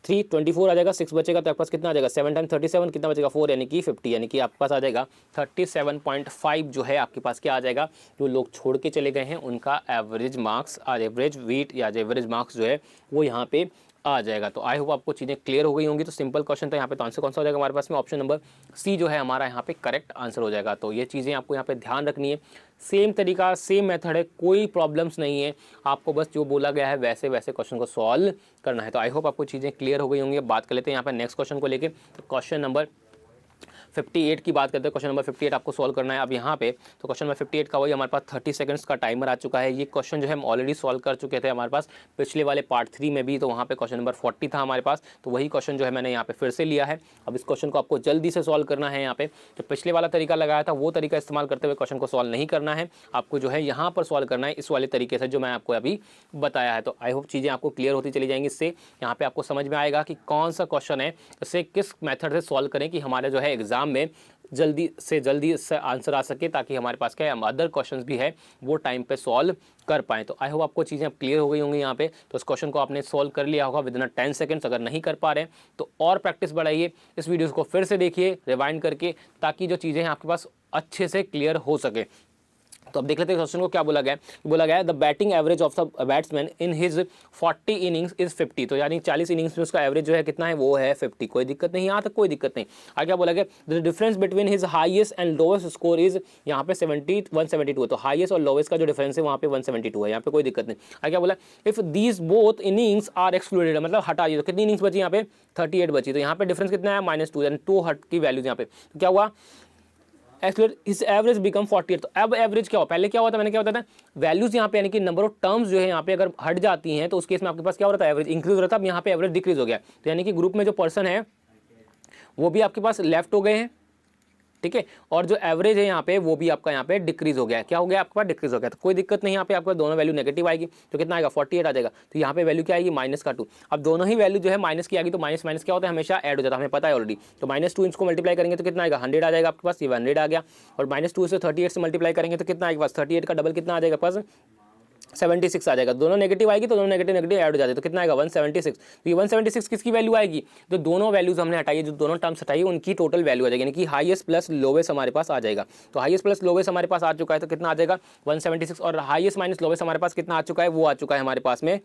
324 आ जाएगा, 6 बचेगा तो आपके पास कितना आ जाएगा 7 × 37 कितना बचेगा 4 यानी कि 50, यानी कि आपके पास आ जाएगा 37.5 जो है आपके पास क्या आ जाएगा, जो लोग छोड़ के चले गए हैं उनका एवरेज मार्क्स एवरेज वेट या एवरेज मार्क्स जो है वो यहाँ पे आ जाएगा। तो आई होप आपको चीज़ें क्लियर हो गई होंगी। तो सिंपल क्वेश्चन था यहाँ पे, तो आंसर कौन सा हो जाएगा हमारे पास में, ऑप्शन नंबर सी जो है हमारा यहाँ पे करेक्ट आंसर हो जाएगा। तो ये चीज़ें आपको यहाँ पे ध्यान रखनी है। सेम तरीका सेम मेथड है, कोई प्रॉब्लम्स नहीं है, आपको बस जो बोला गया है वैसे वैसे क्वेश्चन को सॉल्व करना है। तो आई होप आपको चीज़ें क्लियर हो गई होंगी। बात कर लेते हैं यहाँ पे नेक्स्ट क्वेश्चन को लेके। तो क्वेश्चन नंबर 58 की बात करते हैं। क्वेश्चन नंबर 58 आपको सॉल्व करना है अब यहाँ पे। तो क्वेश्चन नंबर 58 का वही हमारे पास 30 सेकंड्स का टाइमर आ चुका है। ये क्वेश्चन जो है हम ऑलरेडी सॉल्व कर चुके थे हमारे पास पिछले वाले पार्ट 3 में भी। तो वहाँ पे क्वेश्चन नंबर 40 था हमारे पास, तो वही क्वेश्चन जो है मैंने यहाँ पे फिर से लिया है। अब इस क्वेश्चन को आपको जल्दी से सॉल्व करना है। यहाँ पे जो पिछले वाला तरीका लगाया था वो तरीका इस्तेमाल करते हुए क्वेश्चन को सॉल्व नहीं करना है, आपको जो है यहाँ पर सॉल्व करना है इस वाले तरीके से जो मैं आपको अभी बताया है। तो आई होप चीज़ें आपको क्लियर होती चली जाएंगी। इससे यहाँ पे आपको समझ में आएगा कि कौन सा क्वेश्चन है, इसे किस मेथड से सॉल्व करें कि हमारे जो है एग्जाम में जल्दी से इससे आंसर आ सके, ताकि हमारे पास क्या है अदर क्वेश्चंस भी है वो टाइम पे सॉल्व कर पाएँ। तो आई होप आपको चीज़ें अब क्लियर हो गई होंगी यहाँ पे। तो इस क्वेश्चन को आपने सॉल्व कर लिया होगा विदिन 10 सेकंड्स। अगर नहीं कर पा रहे हैं तो और प्रैक्टिस बढ़ाइए, इस वीडियोज़ को फिर से देखिए रिवाइंड करके, ताकि जो चीज़ें हैं आपके पास अच्छे से क्लियर हो सके। तो अब देख लेते हैं क्वेश्चन को क्या बोला गया है। बोला गया है the batting average of the batsman in his 40 innings is 50। तो यानी 40 इनिंग्स में उसका एवरेज जो है कितना है, वो है 50। कोई दिक्कत नहीं, यहाँ तक कोई दिक्कत नहीं। आगे क्या बोला गया, the difference between his highest and lowest score is, यहाँ पे 172 है। तो हाईएस्ट और लोएस्ट का जो डिफरेंस है वहाँ पे 172 है, यहाँ पे कोई दिक्कत नहीं। आगे क्या बोला, if these both innings are excluded, मतलब हटा दिए, तो कितनी इनिंग्स बची यहाँ पे 38 बची। तो यहाँ पे डिफरेंस कितना है -2, यानी 2 हट की वैल्यूज यहाँ पे। तो क्या हुआ, इस एवरेज बिकम 48। तो अब एवरेज क्या हो, पहले क्या हुआ था, मैंने क्या होता था वैल्यूज यहाँ पे यानी कि नंबर ऑफ टर्म्स जो है यहाँ पे अगर हट जाती हैं तो उस केस में आपके पास क्या हो रहा था, एवरेज इंक्रीज हो रहा था। अब यहाँ पे एवरेज डिक्रीज हो गया। तो यानी कि ग्रुप में जो पर्सन है वो भी आपके पास लेफ्ट हो गए हैं, ठीक है, और जो एवरेज है यहाँ पे वो भी आपका यहाँ पे डिक्रीज हो गया है। क्या हो गया आपके पास, डिक्रीज हो गया। तो कोई दिक्कत नहीं, यहाँ पे आपका दोनों वैल्यू नेगेटिव आएगी। तो कितना आएगा 48 आ जाएगा। तो यहाँ पे वैल्यू क्या आएगी -2। अब दोनों ही वैल्यू जो है माइनस की आएगी, तो माइनस माइनस क्या होता है हमेशा ऐड हो जाता है, हमें पता है ऑलरेडी। तो -2 इसको मल्टीप्लाई करेंगे तो कितना आएगा 100 आ जाएगा आपके पास, ये 100 आ गया। और -2 से 38 से मल्टीप्लाई करेंगे तो कितना आएगा, 38 का डबल कितना आ जाएगा पास 76 आ जाएगा। दोनों नेगेटिव आएगी तो दोनों नेगेटिव नेगेटिव ऐड हो जाते हैं। तो कितना आएगा 176। तो ये 176 किसकी वैल्यू आएगी, तो दोनों वैल्यूज हमने हटाई है, जो दोनों टर्म्स हटाई उनकी टोटल वैल्यू आ जाएगी, यानी कि हाईएस्ट प्लस लोवेस्ट हमारे पास आ जाएगा। तो हाईएस्ट प्लस लोवेस्ट हमारे पास आ चुका है, तो कितना आ जाएगा 176। और हाईएस्ट माइनस लोवेस्ट हमारे पास कितना आ चुका है, वो आ चुका है हमारे पास में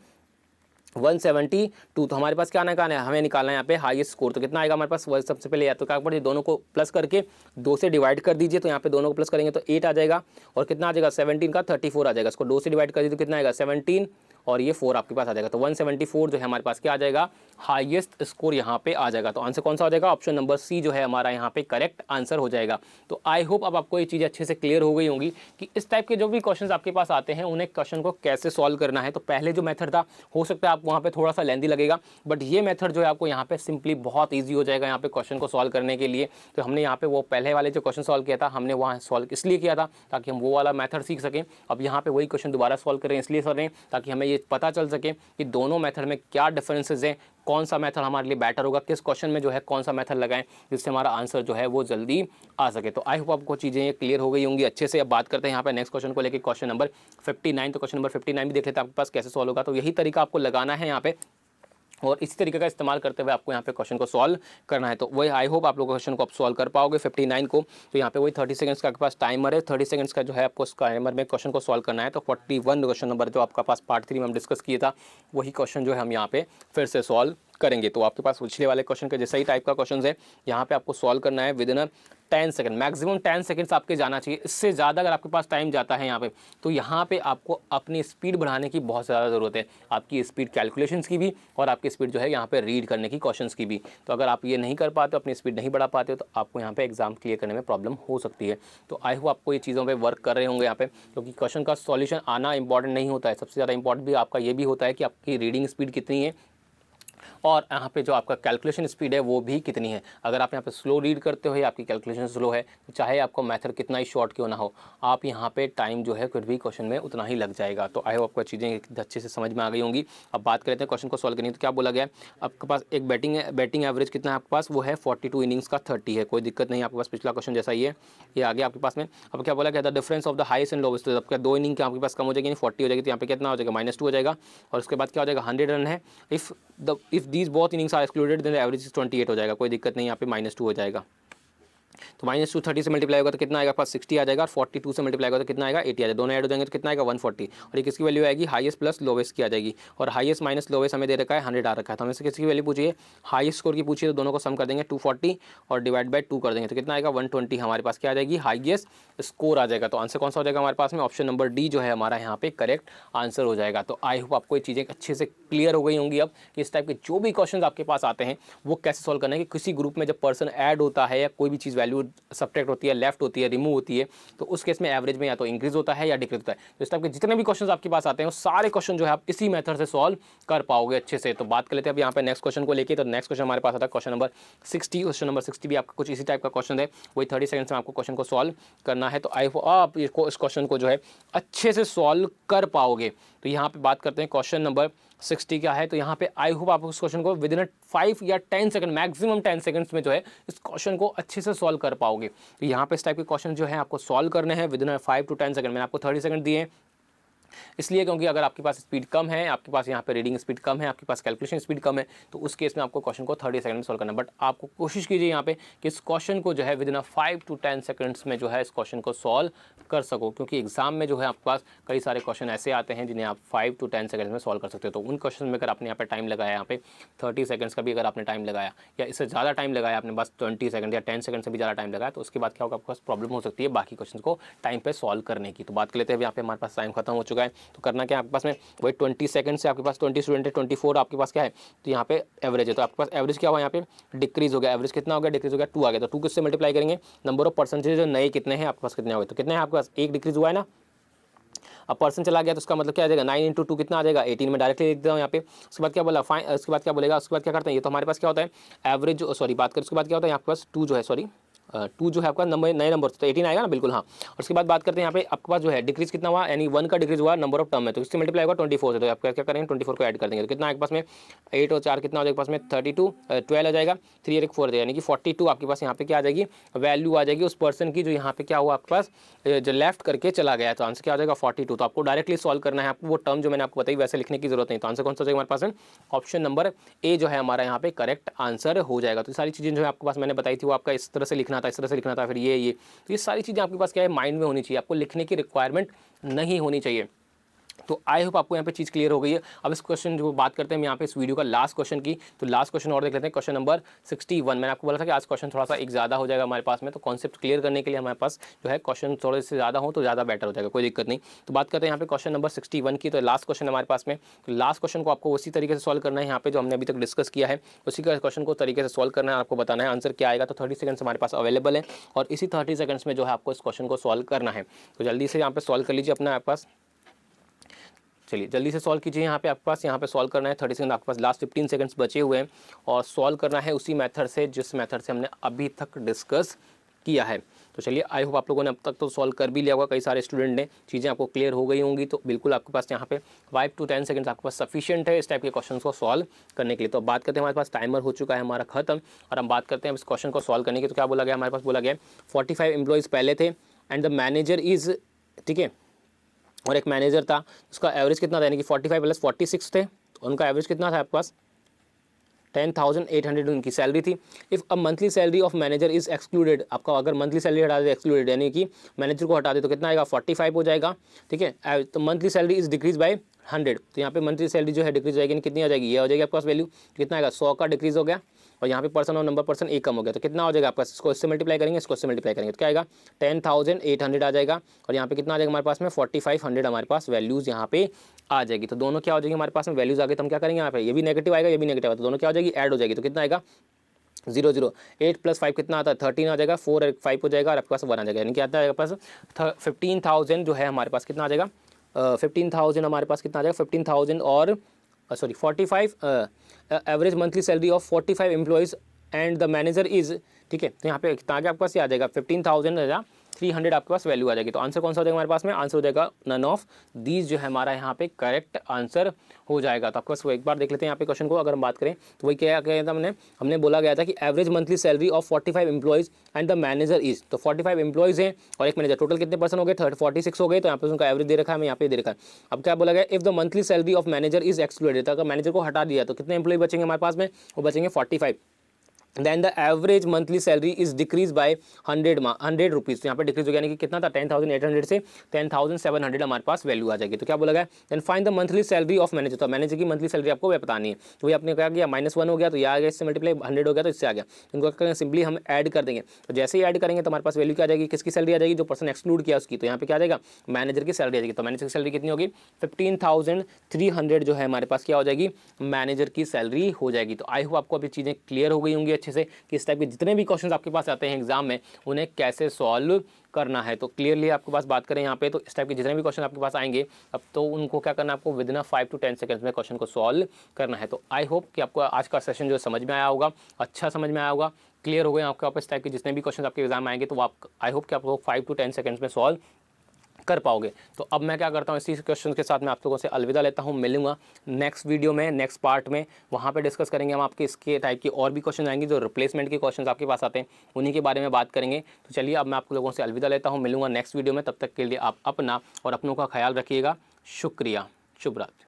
172, तो हमारे पास क्या निकालना है, हमें निकालना है यहाँ पे हाईएस्ट स्कोर। तो कितना आएगा हमारे पास, वह सबसे पहले या तो क्या पड़े, दोनों को प्लस करके 2 से डिवाइड कर दीजिए, तो यहाँ पे दोनों को प्लस करेंगे तो 8 आ जाएगा, और कितना आ जाएगा 17 का 34 आ जाएगा, इसको 2 से डिवाइड कर दीजिए तो कितना आएगा 17 और ये 4 आपके पास आ जाएगा। तो 174 जो है हमारे पास क्या आ जाएगा, हाईएस्ट स्कोर यहाँ पे आ जाएगा। तो आंसर कौन सा हो जाएगा, ऑप्शन नंबर सी जो है हमारा यहाँ पे करेक्ट आंसर हो जाएगा। तो आई होप अब आपको ये चीज़ अच्छे से क्लियर हो गई होंगी कि इस टाइप के जो भी क्वेश्चंस आपके पास आते हैं उन्हें क्वेश्चन को कैसे सॉल्व करना है। तो पहले जो मेथड था हो सकता है आपको वहाँ पे थोड़ा सा लेंदी लगेगा, बट ये मेथड जो है आपको यहाँ पे सिंपली बहुत ईजी हो जाएगा यहाँ पे क्वेश्चन को सॉल्व करने के लिए। तो हमने यहाँ पे वो पहले वाले जो क्वेश्चन सॉल्व किया था हमने वहाँ सॉल्व इसलिए किया था ताकि हम वो वाला मेथड सीख सकें। अब यहाँ पे वही क्वेश्चन दोबारा सॉल्व करें इसलिए कर रहे हैं ताकि हमें ये पता चल सके कि दोनों मेथड में क्या डिफरेंसेस हैं, कौन सा मेथड हमारे लिए बेटर होगा, किस क्वेश्चन में जो है कौन सा मेथड लगाएं जिससे हमारा आंसर जो है वो जल्दी आ सके। तो आई होप आपको चीज़ें ये क्लियर हो गई होंगी अच्छे से। अब बात करते हैं यहाँ पे नेक्स्ट क्वेश्चन को लेकर, क्वेश्चन नंबर 59। तो क्वेश्चन नंबर 59 भी देख लेते हैं आपके पास कैसे सॉल्व होगा। तो यही तरीका आपको लगाना है यहाँ पे और इसी तरीके का इस्तेमाल करते हुए आपको यहाँ पे क्वेश्चन को सॉल्व करना है। तो वही आई होप आप लोग क्वेश्चन को आप सॉल्व कर पाओगे 59 को। तो यहाँ पे वही 30 सेकंड्स का आपके पास टाइमर है, 30 सेकंड्स का जो है आपको टाइमर में क्वेश्चन को सॉल्व करना है। तो 41 क्वेश्चन नंबर जो आपका पास पार्ट 3 में हम डिस्कस किया था वही क्वेश्चन जो है हम यहाँ पे फिर से सॉल्व करेंगे। तो आपके पास पिछले वाले क्वेश्चन के जैसा ही टाइप का क्वेश्चन है, यहाँ पे आपको सॉल्व करना है with in 10 second, maximum 10 seconds आपके जाना चाहिए। इससे ज़्यादा अगर आपके पास टाइम जाता है यहाँ पे तो यहाँ पे आपको अपनी स्पीड बढ़ाने की बहुत ज़्यादा ज़रूरत है, आपकी स्पीड कैलकुलेशंस की भी और आपकी स्पीड जो है यहाँ पे रीड करने की क्वेश्चंस की भी। तो अगर आप ये नहीं कर पाते हो, अपनी स्पीड नहीं बढ़ा पाते हो, तो आपको यहाँ पे एग्जाम क्लियर करने में प्रॉब्लम हो सकती है। तो आई होप आपको ये चीज़ों पर वर्क कर रहे होंगे यहाँ पे, क्योंकि क्वेश्चन का सॉल्यूशन आना इंपॉर्टेंट नहीं होता है, सबसे ज़्यादा इंपॉर्टेंट भी आपका ये भी होता है कि आपकी रीडिंग स्पीड कितनी है और यहाँ पे जो आपका कैलकुलेशन स्पीड है वो भी कितनी है। अगर आप यहाँ पे स्लो रीड करते हो या आपकी कैलकुलेशन स्लो है तो चाहे आपको मेथड कितना ही शॉर्ट क्यों ना हो, आप यहाँ पे टाइम जो है फिर भी क्वेश्चन में उतना ही लग जाएगा। तो आई होप आपको चीज़ें अच्छे से समझ में आ गई होंगी। अब बात करते हैं क्वेश्चन को सॉल्व करनी है। तो क्या बोला गया है, आपके पास एक बैटिंग एवरेज कितना है आपके पास, वो है 42 इनिंग्स का 30 है, कोई दिक्कत नहीं आपके पास, पिछला क्वेश्चन जैसा ही है ये आ गया आपके पास में। अब क्या बोला गया था, difference of the highest and lowest, आपका 2 इनिंग के आपके पास कम हो जाएगी, 40 हो जाएगी, तो यहाँ पे कितना हो जाएगा -2 हो जाएगा। और उसके बाद क्या हो जाएगा 100 रन है, if these both innings are excluded then the average 28 हो जाएगा, कोई दिक्कत नहीं, यहाँ पे -2 हो जाएगा। तो -2 30 से मल्टीप्लाई होगा तो कितना आएगा पास 60 आ जाएगा, और 42 से मल्टीप्लाई होगा तो कितना आएगा 80 आ जाएगा, दोनों ऐड हो जाएंगे तो कितना आएगा 140। और ये किसकी वैल्यू आएगी, हाईएस्ट प्लस लोवेस्ट की आ जाएगी। और हाईएस्ट माइनस लोवेस्ट हमें दे रखा है 100 आ रखा है, तो हमें से किसकी वैल्यू पूछिए, हाईएस्ट स्कोर की पूछिए, तो दोनों को सम कर देंगे 240 और डिवाइड बाय 2 कर देंगे तो कितना आएगा 120 हमारे पास क्या आ जाएगी, हाईएस्ट स्कोर आ जाएगा। तो आंसर कौन सा हो जाएगा हमारे पास में, ऑप्शन नंबर डी जो है हमारा यहाँ पे करेक्ट आंसर हो जाएगा। तो आई होप आपको ये चीज़ें अच्छे से क्लियर हो गई होंगी अब कि इस टाइप के जो भी क्वेश्चन आपके पास आते हैं वो कैसे सॉल्व करना है। कि किसी ग्रुप में जब पर्सन ऐड होता है या कोई भी चीज़ वैल्यू सब्ट्रैक्ट होती है, लेफ्ट होती है, रिमूव होती है, तो उस केस में एवरेज में या तो इंक्रीज होता है या डिक्रीज होता है। तो इस टाइप के जितने भी क्वेश्चन आपके पास आते हैं वो सारे क्वेश्चन जो है आप इसी मेथड से सॉल्व कर पाओगे अच्छे से। तो बात कर लेते हैं अब यहाँ पे नेक्स्ट क्वेश्चन को लेके। तो नेक्स्ट क्वेश्चन हमारे पास आता है क्वेश्चन नंबर 60। क्वेश्चन नंबर 60 भी आपका कुछ इसी टाइप का क्वेश्चन है, वही 30 सेकंड्स में आपको क्वेश्चन को सॉल्व करना है। तो आई होप आप इस क्वेश्चन को जो है अच्छे से सॉल्व कर पाओगे। तो यहाँ पे बात करते हैं क्वेश्चन नंबर 60 क्या है। तो यहाँ पे आई होप आप उस क्वेश्चन को विद इन 5 या 10 सेकंड, मैक्सिमम 10 सेकंड्स में जो है इस क्वेश्चन को अच्छे से सॉल्व कर पाओगे। तो यहाँ पे इस टाइप के क्वेश्चन जो है आपको सॉल्व करने हैं विद इन 5 to 10 सेकंड। मैंने आपको 30 सेकंड दिए इसलिए क्योंकि अगर आपके पास स्पीड कम है, आपके पास यहाँ पे रीडिंग स्पीड कम है, आपके पास कैलकुलेशन स्पीड कम है, तो उस केस में आपको क्वेश्चन को 30 सेकंड में सॉल्व करना है। बट आपको कोशिश कीजिए यहाँ पे कि इस क्वेश्चन को जो है विद इन 5 to 10 सेकंड्स में जो है इस क्वेश्चन को सॉल्व कर सको, क्योंकि एग्जाम में जो है आपके पास कई सारे क्वेश्चन ऐसे आते हैं जिन्हें आप 5 to 10 सेकंड्स में सॉल्व कर सकते हो। तो उन क्वेश्चन में अगर आपने यहाँ पे टाइम लगाया, यहाँ पे 30 सेकंड्स का भी अगर आपने टाइम लगाया या इससे ज़्यादा टाइम लगाया, आपने बस 20 सेकंड या 10 सेकंड से भी ज़्यादा टाइम लगाया, तो उसके बाद क्या होगा, आपके पास प्रॉब्लम हो सकती है बाकी क्वेश्चन को टाइम पे सॉल्व करने की। तो बात कर लेते हैं, यहाँ पे हमारे पास टाइम खत्म हो चुका है। तो करना क्या है आपके पास में, वही 20 सेकंड से आपके पास 20 स्टूडेंट है, 24 आपके पास क्या है, तो यहाँ पे एवरेज है। तो आपके पास एवरेज क्या हुआ, यहाँ पे डिक्रीज हो गया, एवरेज कितना हो गया, डिक्रीज हो गया 2 आ गया। तो 2 किससे मल्टीप्लाई करेंगे, नंबर ऑफ परसेंटेज जो नए कितने हैं आपके पास, कितने हो गए, तो कितने हैं आपके पास, 1 डिक्रीज हुआ है ना। अब पर्सन चला गया तो उसका मतलब क्या आ जाएगा, 9 × 2 कितना आ जाएगा 18 में डायरेक्टली लिख देता हूँ यहाँ पे। उसके बाद क्या बोला फाइन, उसके बाद क्या बोलेगा, उसके बाद क्या करते हैं, ये तो हमारे पास क्या होता है एवरेज, सॉरी बात करें उसके बाद क्या होता है यहाँ पास 2 जो है, सॉरी 2 जो है आपका नंबर नए नंबर तो 18 आएगा ना, बिल्कुल हाँ। और उसके बाद बात करते हैं यहाँ पे आपके पास जो है डिक्रीज कितना हुआ, यानी 1 का डिक्रीज हुआ नंबर ऑफ टर्म है, तो इससे मल्टीप्लाई होगा 24 से। तो आप क्या करेंगे 24 को ऐड कर देंगे तो कितना आपके पास में 8 और 4 कितना हो जाएगा पास में 32, 12 आ जाएगा, 3 और 1 4 यानी कि 42 आपके पास यहाँ पे क्या आ जाएगी, वैल्यू आ जाएगी उस पर्सन की जो यहाँ पे क्या हुआ आपके पास जो लेफ्ट करके चला गया। तो आंसर क्या आ जाएगा 42। तो आपको डायरेक्टली सॉल्व करना है, आपको वो टर्म जो मैंने आपको बताई वैसे लिखने की जरूरत नहीं। तो आंसर कौन सा हो जाएगा हमारे पास में, ऑप्शन नंबर ए जो है हमारा यहाँ पे करेक्ट आंसर हो जाएगा। तो सारी चीज़ें जो है आपके पास मैंने बताई थी वो आपका इस तरह से लिखना था, इस तरह से लिखना था, फिर ये तो ये सारी चीज़ें आपके पास क्या है माइंड में होनी चाहिए, आपको लिखने की रिक्वायरमेंट नहीं होनी चाहिए। तो आई होप आपको यहाँ पे चीज़ क्लियर हो गई है। अब इस क्वेश्चन जो बात करते हैं हम यहाँ पे इस वीडियो का लास्ट क्वेश्चन की, तो लास्ट क्वेश्चन और देख लेते हैं, क्वेश्चन नंबर 61। मैंने आपको बोला था कि आज क्वेश्चन थोड़ा सा एक ज़्यादा हो जाएगा हमारे पास में, तो कॉन्सेप्ट क्लियर करने के लिए हमारे पास जो है क्वेश्चन थोड़े से ज़्यादा हो तो ज़्यादा बेटर हो जाएगा, कोई दिक्कत नहीं। तो बात करते हैं यहाँ पे क्वेश्चन नंबर 61 की, तो लास्ट क्वेश्चन हमारे पास में। तो लास्ट क्वेश्चन को आपको उसी तरीके से सॉल्व करना है, यहाँ पे जो हमने अभी तक डिस्कस किया है उसी का क्वेश्चन को तरीके से सॉल्व करना है, आपको बताना है आंसर क्या आएगा। तो 30 सेकंड्स हमारे पास अवेलेबल है और इसी 30 सेकंड्स में जो है आपको इस क्वेश्चन को सॉल्व करना है। तो जल्दी से यहाँ पे सॉल्व कर लीजिए अपना, आपके पास चलिए जल्दी से सॉल्व कीजिए। यहाँ पे सॉल्व करना है, 30 सेकंड आपके पास, लास्ट 15 सेकंड्स बचे हुए हैं और सॉल्व करना है उसी मेथड से जिस मेथड से हमने अभी तक डिस्कस किया है। तो चलिए आई होप आप लोगों ने अब तक तो सॉल्व कर भी लिया होगा, कई सारे स्टूडेंट ने, चीज़ें आपको क्लियर हो गई होंगी। तो बिल्कुल आपके पास यहाँ पे 5 to 10 सेकंड्स आपके पास सफिशिएंट है इस टाइप के क्वेश्चन को सॉल्व करने के लिए। तो अब बात करते हैं, हमारे पास टाइमर हो चुका है हमारा खत्म और हम बात करते हैं इस क्वेश्चन को सॉल्व करने की। तो क्या बोला गया हमारे पास, बोला गया 45 एम्प्लॉयज़ पहले थे एंड द मैनेजर इज़, ठीक है, और एक मैनेजर था, उसका एवरेज कितना था, यानी कि 45 प्लस 46 थे, तो उनका एवरेज कितना था आपके पास 10,800 उनकी सैलरी थी। If a monthly salary of manager is excluded, आपका अगर मंथली सैलरी हटा दे एक्सक्लूडेड, यानी कि मैनेजर को हटा दे तो कितना आएगा 45 हो जाएगा, ठीक है। तो monthly salary is decrease bye 100, तो यहाँ पे मंथली सैलरी जो है डिक्रीज हो जाएगी, कितनी आ जाएगी, ये हो जाएगी आपके पास वैल्यू, कितना आएगा 100 का डिक्रीज हो गया और यहाँ पे पर्सन और नंबर पर्सन एक कम हो गया, तो कितना हो जाएगा आपका, इसको इससे मल्टीप्लाई करेंगे, इसको इससे मल्टीप्लाई करेंगे तो क्या आएगा 10,800 आ जाएगा और यहाँ पे कितना आ जाएगा हमारे पास में 4500 हमारे पास वैल्यूज़ यहाँ पे आ जाएगी। तो दोनों क्या हो जाएगी हमारे पास में वैल्यूज़ आ गई, तो हम क्या करेंगे यहाँ पे, ये भी नेगेटिव आएगा ये भी नेगेटिव आएगा, तो दोनों क्या हो जाएगी ऐड हो जाएगी, तो कितना आएगा 0 0, 8 + 5 कितना आता है 13 आ जाएगा, 4 और 5 हो जाएगा और आपके पास 1 आ जाएगा, यानी कि आता है आपके पास 15,000 जो है हमारे पास कितना आ जाएगा 15,000 हमारे पास कितना आ जाएगा 15,000 और sorry 45 average monthly salary of 45 employees and the manager is, ठीक है। तो यहाँ पे कितना आगे आपके पास ये आ जाएगा 15,300 आपके पास वैल्यू आ जाएगी। तो आंसर कौन सा हो जाएगा हमारे पास में, आंसर हो जाएगा नन ऑफ दीज जो है हमारा यहाँ पे करेक्ट आंसर हो जाएगा। तो आपके पास वो एक बार देख लेते हैं यहाँ पे क्वेश्चन को, अगर हम बात करें तो वही क्या कहता था हमने बोला गया था कि average monthly salary of 45 employees and the manager is, तो 45 एम्प्लॉयज़ हैं और एक मैनेजर, टोटल कितने पर्सन हो गए 46 हो गए, तो यहाँ पे उनका एवरेज दे रखा है, हमें यहाँ पे दे रखा है। अब क्या बोला गया, if the monthly salary of manager is excluded, अगर मैनेजर को हटा दिया तो कितने एम्प्लॉय बचेंगे हमारे पास में, वो बचेंगे 45। Then the average monthly salary is decreased by 100 rupees, तो यहाँ पे डिक्रीज हो गया, यानी कि कितना था 10,800 से 10,700 हमारे पास वैल्यू आ जाएगी। तो क्या बोला गया, then find the monthly salary of manager, तो मैनेजर की मंथली सैलरी आपको बतानी है, तो वही आपने क्या किया -1 हो गया, तो ये आ गया, इससे मल्टीप्लाई 100 हो गया तो इससे आ गया, तो इनको क्या करेंगे सिंपली हम ऐड कर देंगे, तो जैसे ही ऐड करेंगे तो हमारे पास वैल्यू क्या आ जाएगी, किसकी सैलरी आ जाएगी, जो पर्सन एक्सक्लूड किया उसकी, तो यहाँ पे क्या आ जाएगा मैनेजर की सैलरी आ जाएगी। तो मैनेजर की सैलरी कितनी होगी 15,300 जो है हमारे पास क्या हो जाएगी मैनेजर की सैलरी हो जाएगी। तो आई होप आपको अभी चीज़ें क्लियर हो गई होंगी अच्छे से कि इस टाइप जितने भी क्वेश्चंस आपके पास आते हैं एग्जाम में उन्हें कैसे सॉल्व करना है। तो क्लियरली आपके पास बात करें यहाँ पे, तो इस टाइप के जितने भी क्वेश्चन आपके पास आएंगे अब तो उनको क्या करना है, आपको विदिन 5 to 10 सेकंड्स में क्वेश्चन को सॉल्व करना है। तो आई होप कि आपको आज का सेशन जो समझ में आया होगा, अच्छा समझ में आया होगा, क्लियर हो गए आपके वापस टाइप के जितने भी क्वेश्चन आपके एग्जाम में आएंगे, तो आप आई होप कि आप लोग 5 to 10 सेकंड्स में सॉल्व कर पाओगे। तो अब मैं क्या करता हूँ, इसी क्वेश्चन के साथ मैं आप लोगों से अलविदा लेता हूँ, मिलूंगा नेक्स्ट वीडियो में, नेक्स्ट पार्ट में, वहाँ पे डिस्कस करेंगे हम आपके इसके टाइप की और भी क्वेश्चन आएंगे, जो रिप्लेसमेंट के क्वेश्चन आपके पास आते हैं उन्हीं के बारे में बात करेंगे। तो चलिए अब मैं आप लोगों से अलविदा लेता हूँ, मिलूंगा नेक्स्ट वीडियो में, तब तक के लिए आप अपना और अपनों का ख्याल रखिएगा। शुक्रिया, शुभ रात्रि।